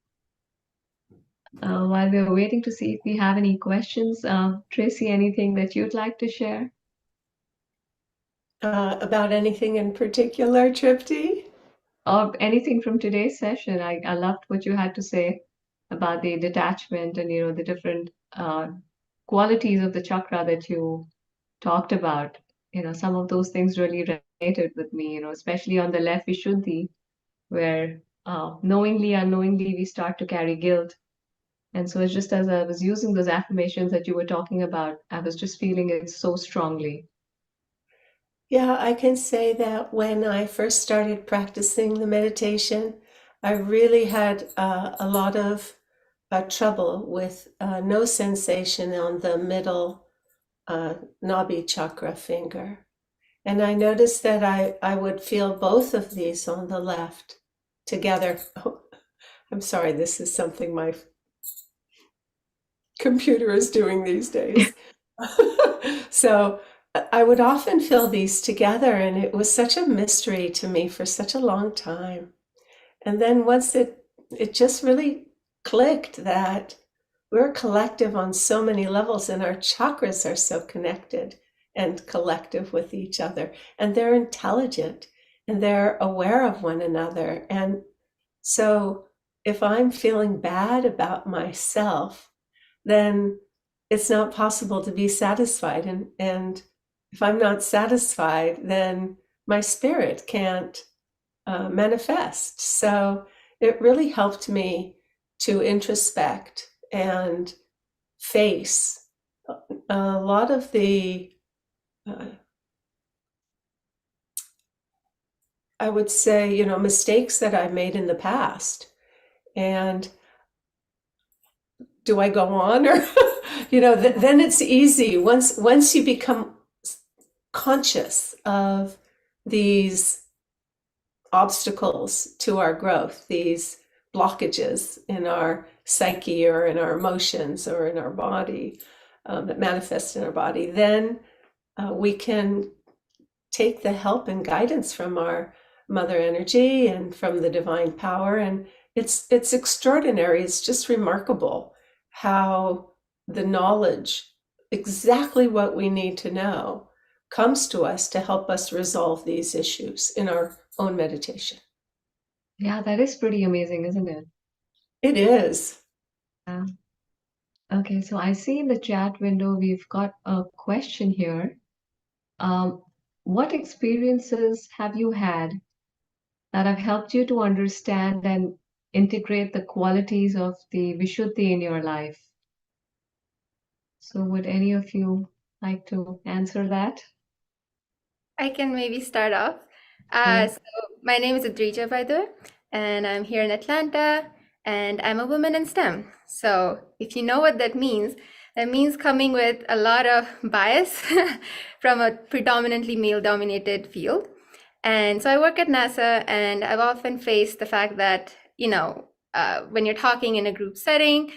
While we're waiting to see if we have any questions, Tracy, anything that you'd like to share? About anything in particular, Tripti? Or anything from today's session? I loved what you had to say about the detachment and, the different qualities of the chakra that you talked about. Some of those things really resonated with me, especially on the left Vishuddhi, where knowingly, unknowingly, we start to carry guilt. And so it's just as I was using those affirmations that you were talking about, I was just feeling it so strongly. Yeah, I can say that when I first started practicing the meditation, I really had a lot of trouble with no sensation on the middle Nabi chakra finger. And I noticed that I would feel both of these on the left together. Oh, I'm sorry, this is something my computer is doing these days. So I would often feel these together, and it was such a mystery to me for such a long time. And then once it just really clicked that we're collective on so many levels, and our chakras are so connected and collective with each other, and they're intelligent and they're aware of one another. And so if I'm feeling bad about myself, then it's not possible to be satisfied. And if I'm not satisfied, then my spirit can't manifest. So it really helped me to introspect and face a lot of the, I would say, mistakes that I made in the past. And do I go on, or then it's easy once you become conscious of these obstacles to our growth, these blockages in our psyche or in our emotions or in our body, that manifest in our body, then we can take the help and guidance from our mother energy and from the divine power. And it's extraordinary. It's just remarkable how the knowledge, exactly what we need to know, comes to us to help us resolve these issues in our own meditation. Yeah, that is pretty amazing, isn't it? It is. Yeah. Okay, so I see in the chat window we've got a question here. What experiences have you had that have helped you to understand and integrate the qualities of the Vishuddhi in your life? So would any of you like to answer that? I can maybe start off. Sure. So my name is Adrija, by the way, and I'm here in Atlanta, and I'm a woman in STEM. So if you know what that means coming with a lot of bias from a predominantly male-dominated field. And so I work at NASA, and I've often faced the fact that, when you're talking in a group setting,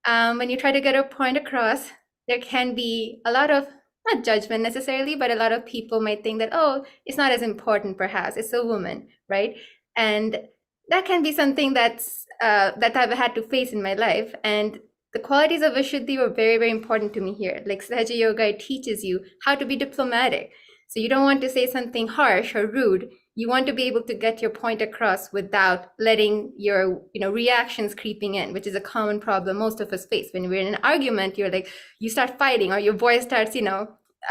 when you try to get a point across, there can be a lot of, not judgment necessarily, but a lot of people might think that, oh, it's not as important, perhaps, it's a woman, right? And that can be something that I've had to face in my life. And the qualities of Vishuddhi were very, very important to me here. Like Sahaja Yoga, it teaches you how to be diplomatic. So you don't want to say something harsh or rude. You want to be able to get your point across without letting your reactions creeping in, which is a common problem most of us face. When we're in an argument, you start fighting, or your voice starts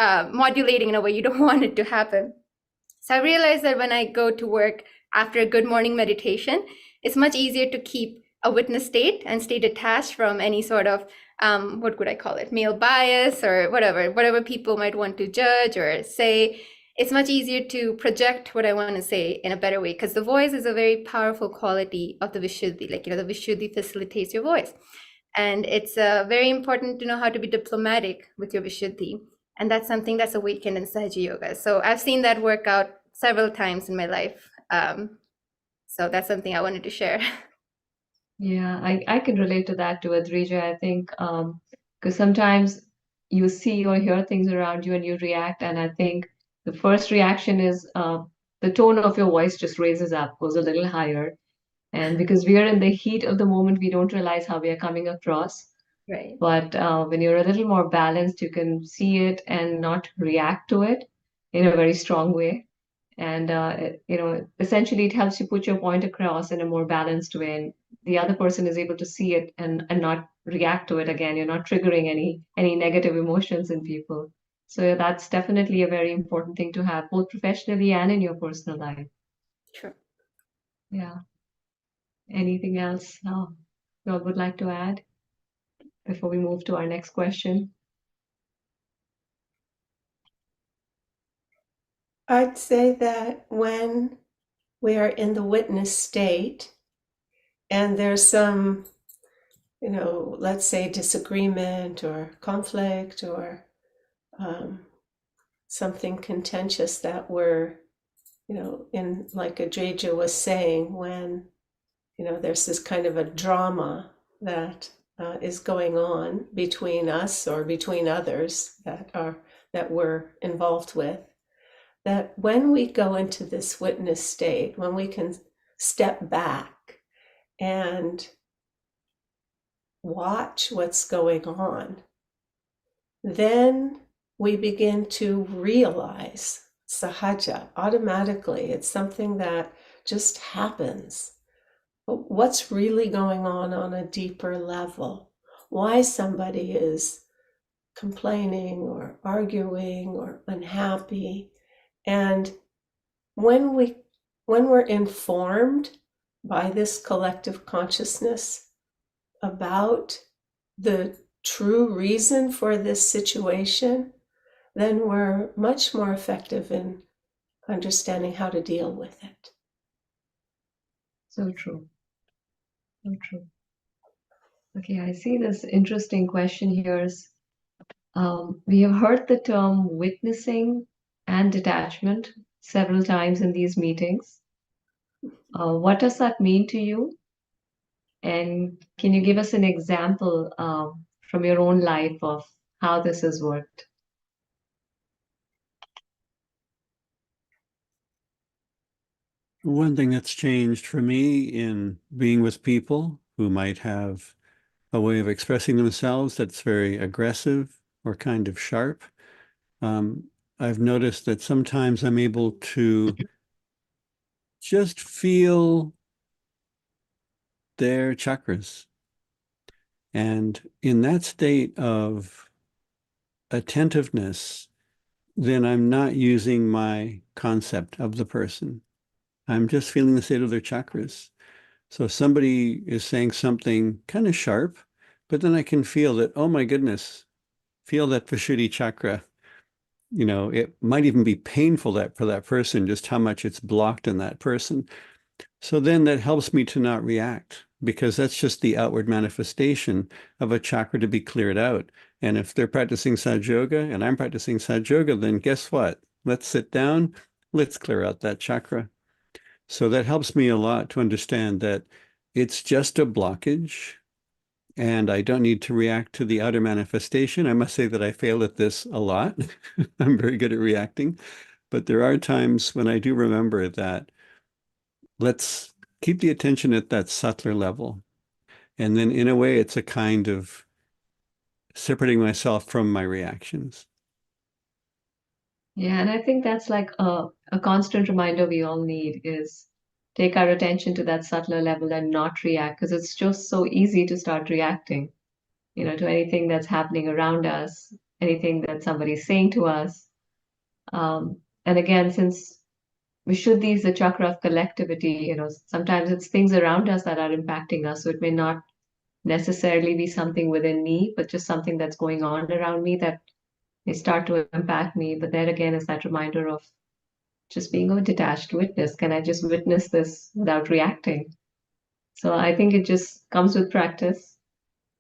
modulating in a way you don't want it to happen. So I realized that when I go to work after a good morning meditation, it's much easier to keep a witness state and stay detached from any sort of what would I call it, male bias or whatever people might want to judge or say. It's much easier to project what I want to say in a better way, because the voice is a very powerful quality of the Vishuddhi. The Vishuddhi facilitates your voice. And it's very important to know how to be diplomatic with your Vishuddhi. And that's something that's awakened in Sahaja Yoga. So I've seen that work out several times in my life. So that's something I wanted to share. Yeah, I can relate to that too, Adrija. I think because sometimes you see or hear things around you and you react, and I think the first reaction is the tone of your voice just raises up, goes a little higher. And because we are in the heat of the moment, we don't realize how we are coming across. Right. But when you're a little more balanced, you can see it and not react to it in a very strong way. And essentially, it helps you put your point across in a more balanced way, and the other person is able to see it and not react to it again. You're not triggering any negative emotions in people. So yeah, that's definitely a very important thing to have, both professionally and in your personal life. True. Yeah. Anything else you all would like to add before we move to our next question? I'd say that when we are in the witness state and there's some, let's say disagreement or conflict or something contentious that we're, in, like Adrija was saying, when, there's this kind of a drama that is going on between us or between others that we're involved with, that when we go into this witness state, when we can step back and watch what's going on, then we begin to realize sahaja automatically. It's something that just happens. But what's really going on a deeper level? Why somebody is complaining or arguing or unhappy. And when we're informed by this collective consciousness about the true reason for this situation, then we're much more effective in understanding how to deal with it. So true. So true. Okay, I see this interesting question here is we have heard the term witnessing and detachment several times in these meetings. What does that mean to you? And can you give us an example from your own life of how this has worked? One thing that's changed for me in being with people who might have a way of expressing themselves that's very aggressive or kind of sharp, I've noticed that sometimes I'm able to just feel their chakras. And in that state of attentiveness, then I'm not using my concept of the person. I'm just feeling the state of their chakras. So if somebody is saying something kind of sharp, but then I can feel that, oh my goodness, feel that Vishuddhi Chakra. It might even be painful for that person, just how much it's blocked in that person. So then that helps me to not react, because that's just the outward manifestation of a chakra to be cleared out. And if they're practicing Sahaja Yoga and I'm practicing Sahaja Yoga, then guess what? Let's sit down, let's clear out that chakra. So that helps me a lot to understand that it's just a blockage and I don't need to react to the outer manifestation. I must say that I fail at this a lot. I'm very good at reacting, but there are times when I do remember that let's keep the attention at that subtler level. And then in a way, it's a kind of separating myself from my reactions. Yeah, and I think that's like a constant reminder we all need is take our attention to that subtler level and not react, because it's just so easy to start reacting, to anything that's happening around us, anything that somebody's saying to us. And again, since Vishuddhi is the chakra of collectivity, sometimes it's things around us that are impacting us. So it may not necessarily be something within me, but just something that's going on around me that may start to impact me. But there again is that reminder of just being a detached witness. Can I just witness this without reacting? So I think it just comes with practice.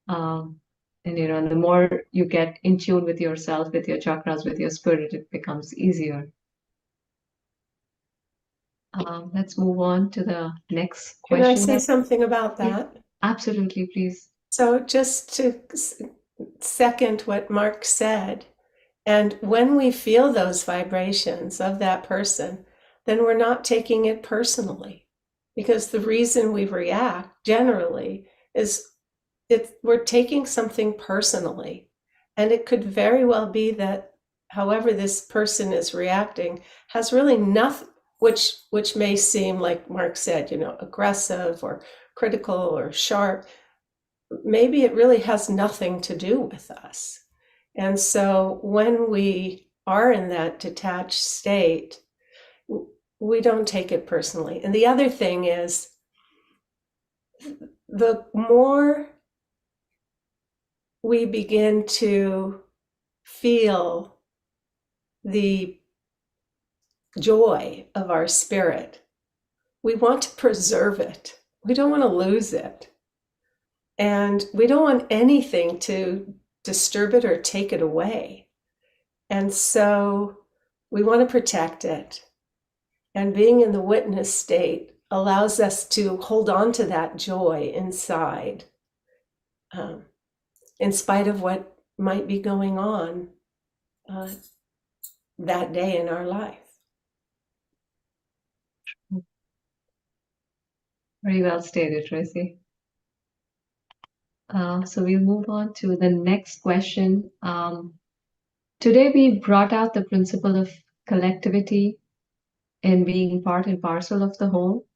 And the more you get in tune with yourself, with your chakras, with your spirit, it becomes easier. Let's move on to the next Can I question. say something about that? Absolutely, please. So just to second what Mark said, and when we feel those vibrations of that person, then we're not taking it personally. Because the reason we react generally is we're taking something personally. And it could very well be that however this person is reacting has really nothing, which may seem like Mark said, aggressive or critical or sharp. Maybe it really has nothing to do with us. And so when we are in that detached state, we don't take it personally. And the other thing is, the more we begin to feel the joy of our spirit, we want to preserve it. We don't want to lose it. And we don't want anything to disturb it or take it away. And so we want to protect it. And being in the witness state allows us to hold on to that joy inside, in spite of what might be going on that day in our life. Very well stated, Tracy. So we'll move on to the next question. Today we brought out the principle of collectivity in being part and parcel of the whole,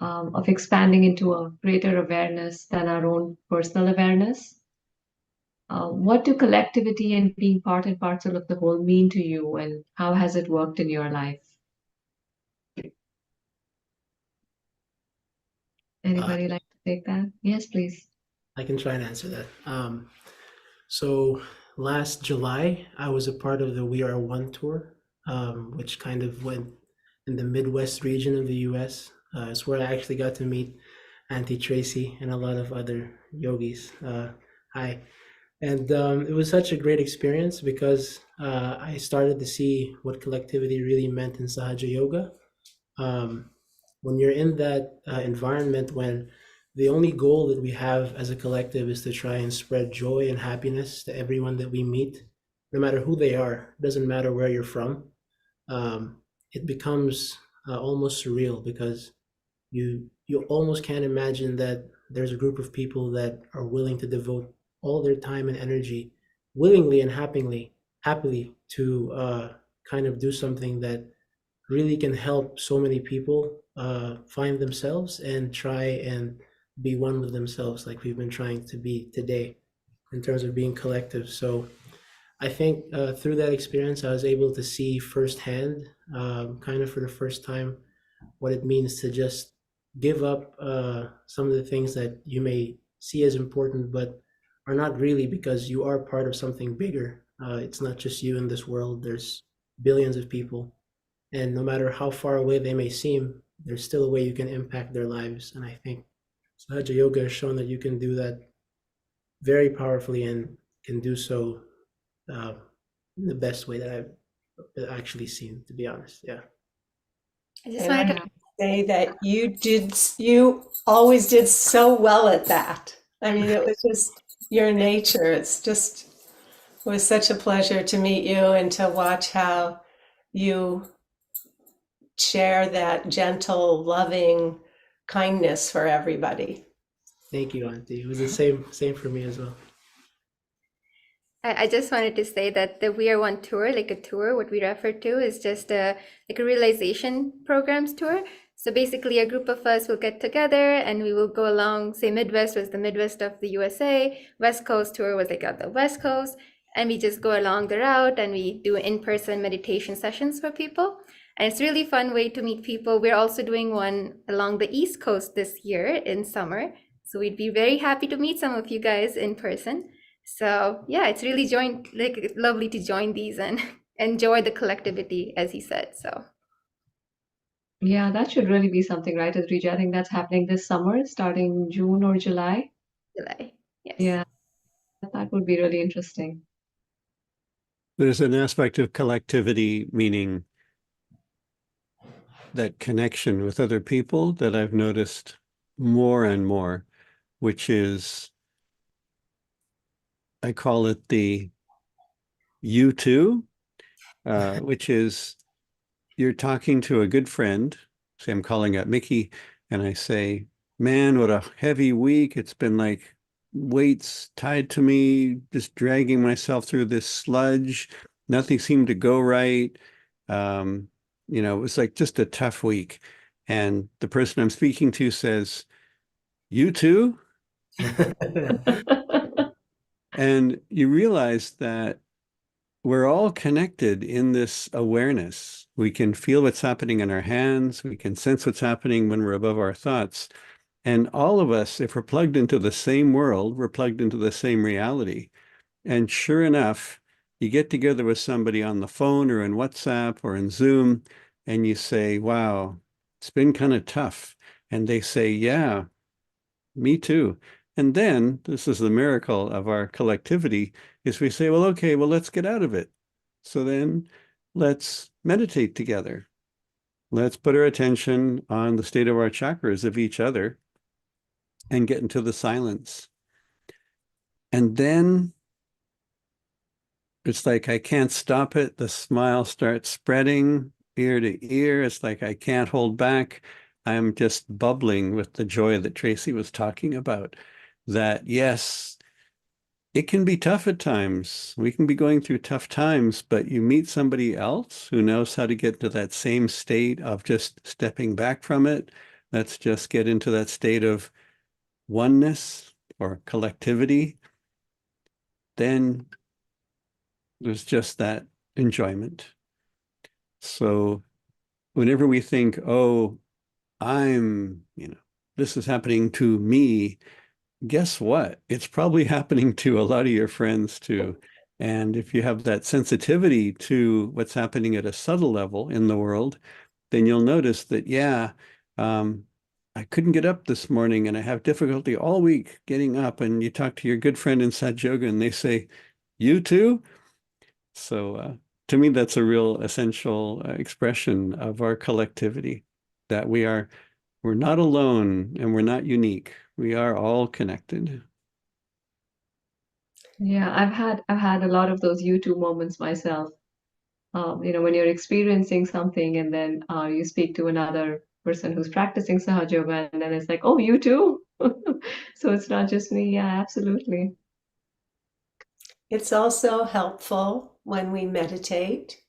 of expanding into a greater awareness than our own personal awareness. What do collectivity and being part and parcel of the whole mean to you, and how has it worked in your life? Anybody like to take that? Yes, please. I can try and answer that. So last July, I was a part of the We Are One tour, which kind of went in the Midwest region of the US. It's where I actually got to meet Auntie Tracy and a lot of other yogis. Hi. And it was such a great experience because I started to see what collectivity really meant in Sahaja Yoga. When you're in that environment, when the only goal that we have as a collective is to try and spread joy and happiness to everyone that we meet, no matter who they are, it doesn't matter where you're from, it becomes almost surreal because you almost can't imagine that there's a group of people that are willing to devote all their time and energy willingly and happily to kind of do something that really can help so many people find themselves and try and be one with themselves, like we've been trying to be today in terms of being collective. So I think through that experience, I was able to see firsthand, kind of for the first time, what it means to just give up some of the things that you may see as important, but are not really, because you are part of something bigger. It's not just you in this world. There's billions of people. And no matter how far away they may seem, there's still a way you can impact their lives. And I think Sahaja Yoga has shown that you can do that very powerfully and can do so in the best way that I've actually seen, to be honest. Yeah. I just And I wanted have to to say that you always did so well at that. I mean, it was just your nature. It was such a pleasure to meet you and to watch how you share that gentle, loving kindness for everybody. Thank you, Auntie. It was the same for me as well. I just wanted to say that the We Are One tour, like a tour, what we refer to is just a realization programs tour. So basically a group of us will get together and we will go along, say Midwest was the Midwest of the USA, West Coast tour was like at the West Coast, and we just go along the route and we do in-person meditation sessions for people. And it's a really fun way to meet people. We're also doing one along the East Coast this year in summer. So we'd be very happy to meet some of you guys in person. So yeah, it's really lovely to join these and enjoy the collectivity, as he said. So Yeah, that should really be something, right, Adrija? I think that's happening this summer, starting June or July. July, yes. Yeah, that would be really interesting. There's an aspect of collectivity, meaning that connection with other people that I've noticed more and more, which is, I call it the you too, which is you're talking to a good friend. Say I'm calling up Mickey, and I say, man, what a heavy week. It's been like weights tied to me, just dragging myself through this sludge. Nothing seemed to go right. It was like just a tough week. And the person I'm speaking to says, you too? And you realize that we're all connected in this awareness. We can feel what's happening in our hands. We can sense what's happening when we're above our thoughts. And all of us, if we're plugged into the same world, we're plugged into the same reality. And sure enough, you get together with somebody on the phone or in WhatsApp or in Zoom, and you say, wow, it's been kind of tough. And they say, yeah, me too. And then this is the miracle of our collectivity is we say, well, okay, well, let's get out of it. So then let's meditate together. Let's put our attention on the state of our chakras of each other and get into the silence. And then it's like I can't stop it. The smile starts spreading ear to ear. It's like I can't hold back. I'm just bubbling with the joy that Tracy was talking about. That, yes, it can be tough at times. We can be going through tough times, but you meet somebody else who knows how to get to that same state of just stepping back from it. Let's just get into that state of oneness or collectivity. Then there's just that enjoyment. So whenever we think, oh, this is happening to me, guess what? It's probably happening to a lot of your friends too. And if you have that sensitivity to what's happening at a subtle level in the world, then you'll notice that, yeah, I couldn't get up this morning and I have difficulty all week getting up. And you talk to your good friend in Sahaja Yoga and they say, you too? So to me, that's a real essential expression of our collectivity, that we're not alone and we're not unique. We are all connected. Yeah, I've had a lot of those you too moments myself. When you're experiencing something and then you speak to another person who's practicing Sahaja Yoga, and then it's like, oh, you too. So it's not just me. Yeah, absolutely. It's also helpful when we meditate,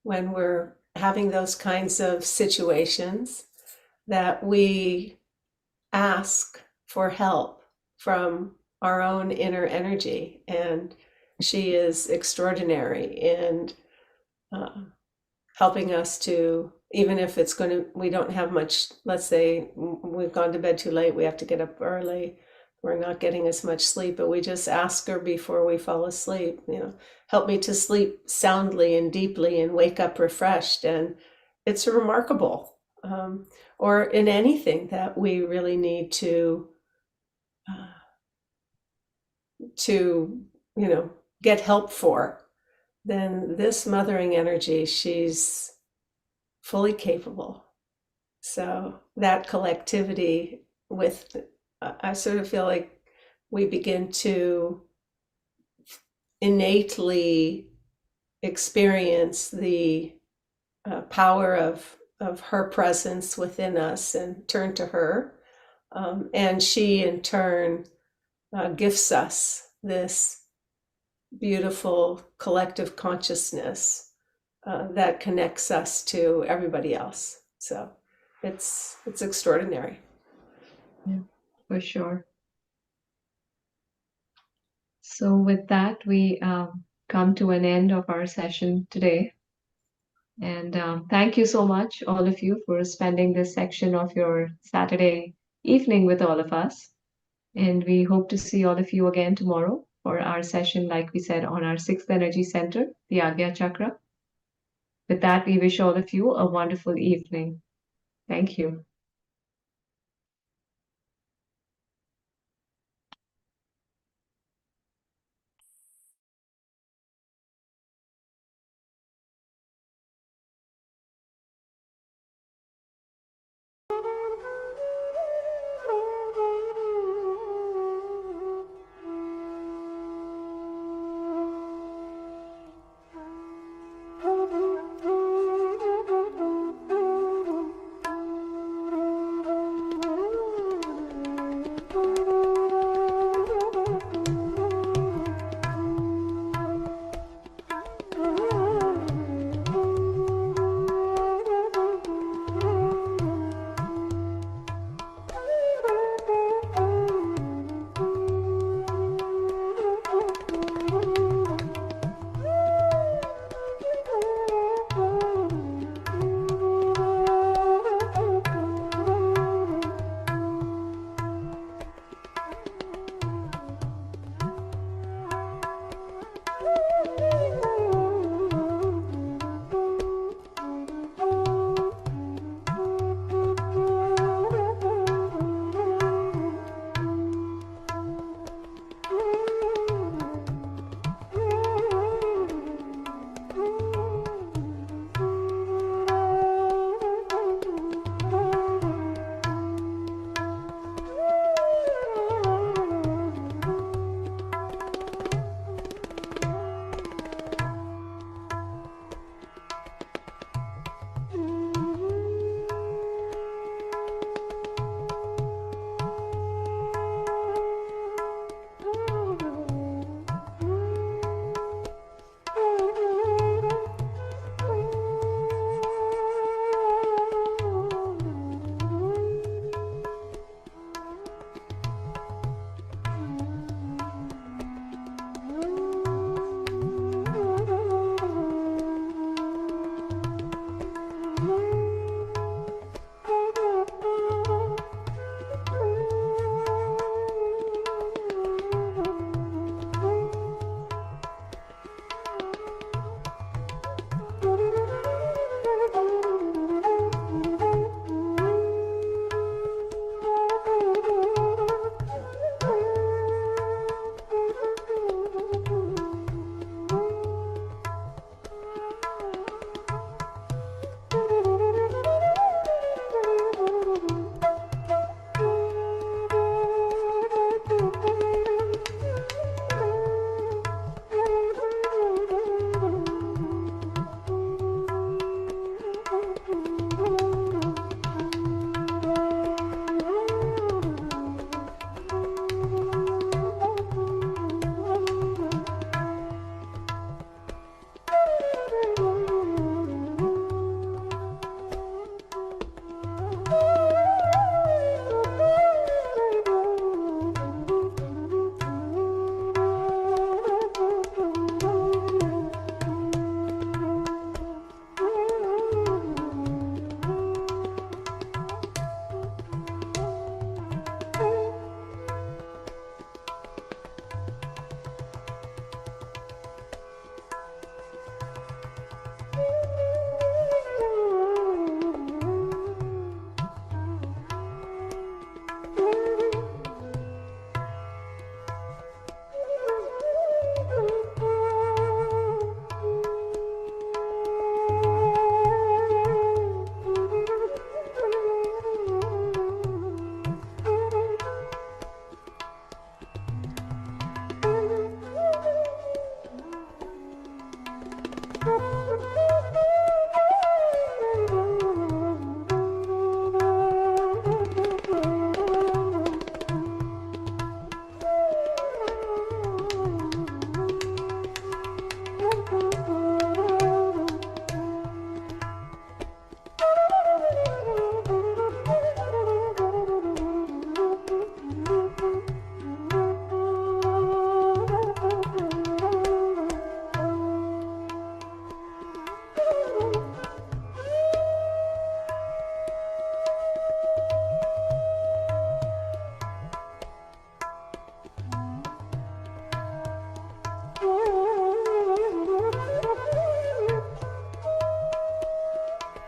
when we're having those kinds of situations, that we ask for help from our own inner energy. And she is extraordinary in helping us to, even if we don't have much, let's say we've gone to bed too late, we have to get up early, we're not getting as much sleep, but we just ask her before we fall asleep, help me to sleep soundly and deeply and wake up refreshed. And it's remarkable. Or in anything that we really need to get help for, then this mothering energy, she's fully capable. So that collectivity I sort of feel like we begin to innately experience the power of her presence within us and turn to her. And she in turn gifts us this beautiful collective consciousness that connects us to everybody else. So it's extraordinary. Yeah, for sure. So with that, we come to an end of our session today. And thank you so much, all of you, for spending this section of your Saturday evening with all of us. And we hope to see all of you again tomorrow for our session, like we said, on our sixth energy center, the Agya Chakra. With that, we wish all of you a wonderful evening. Thank you.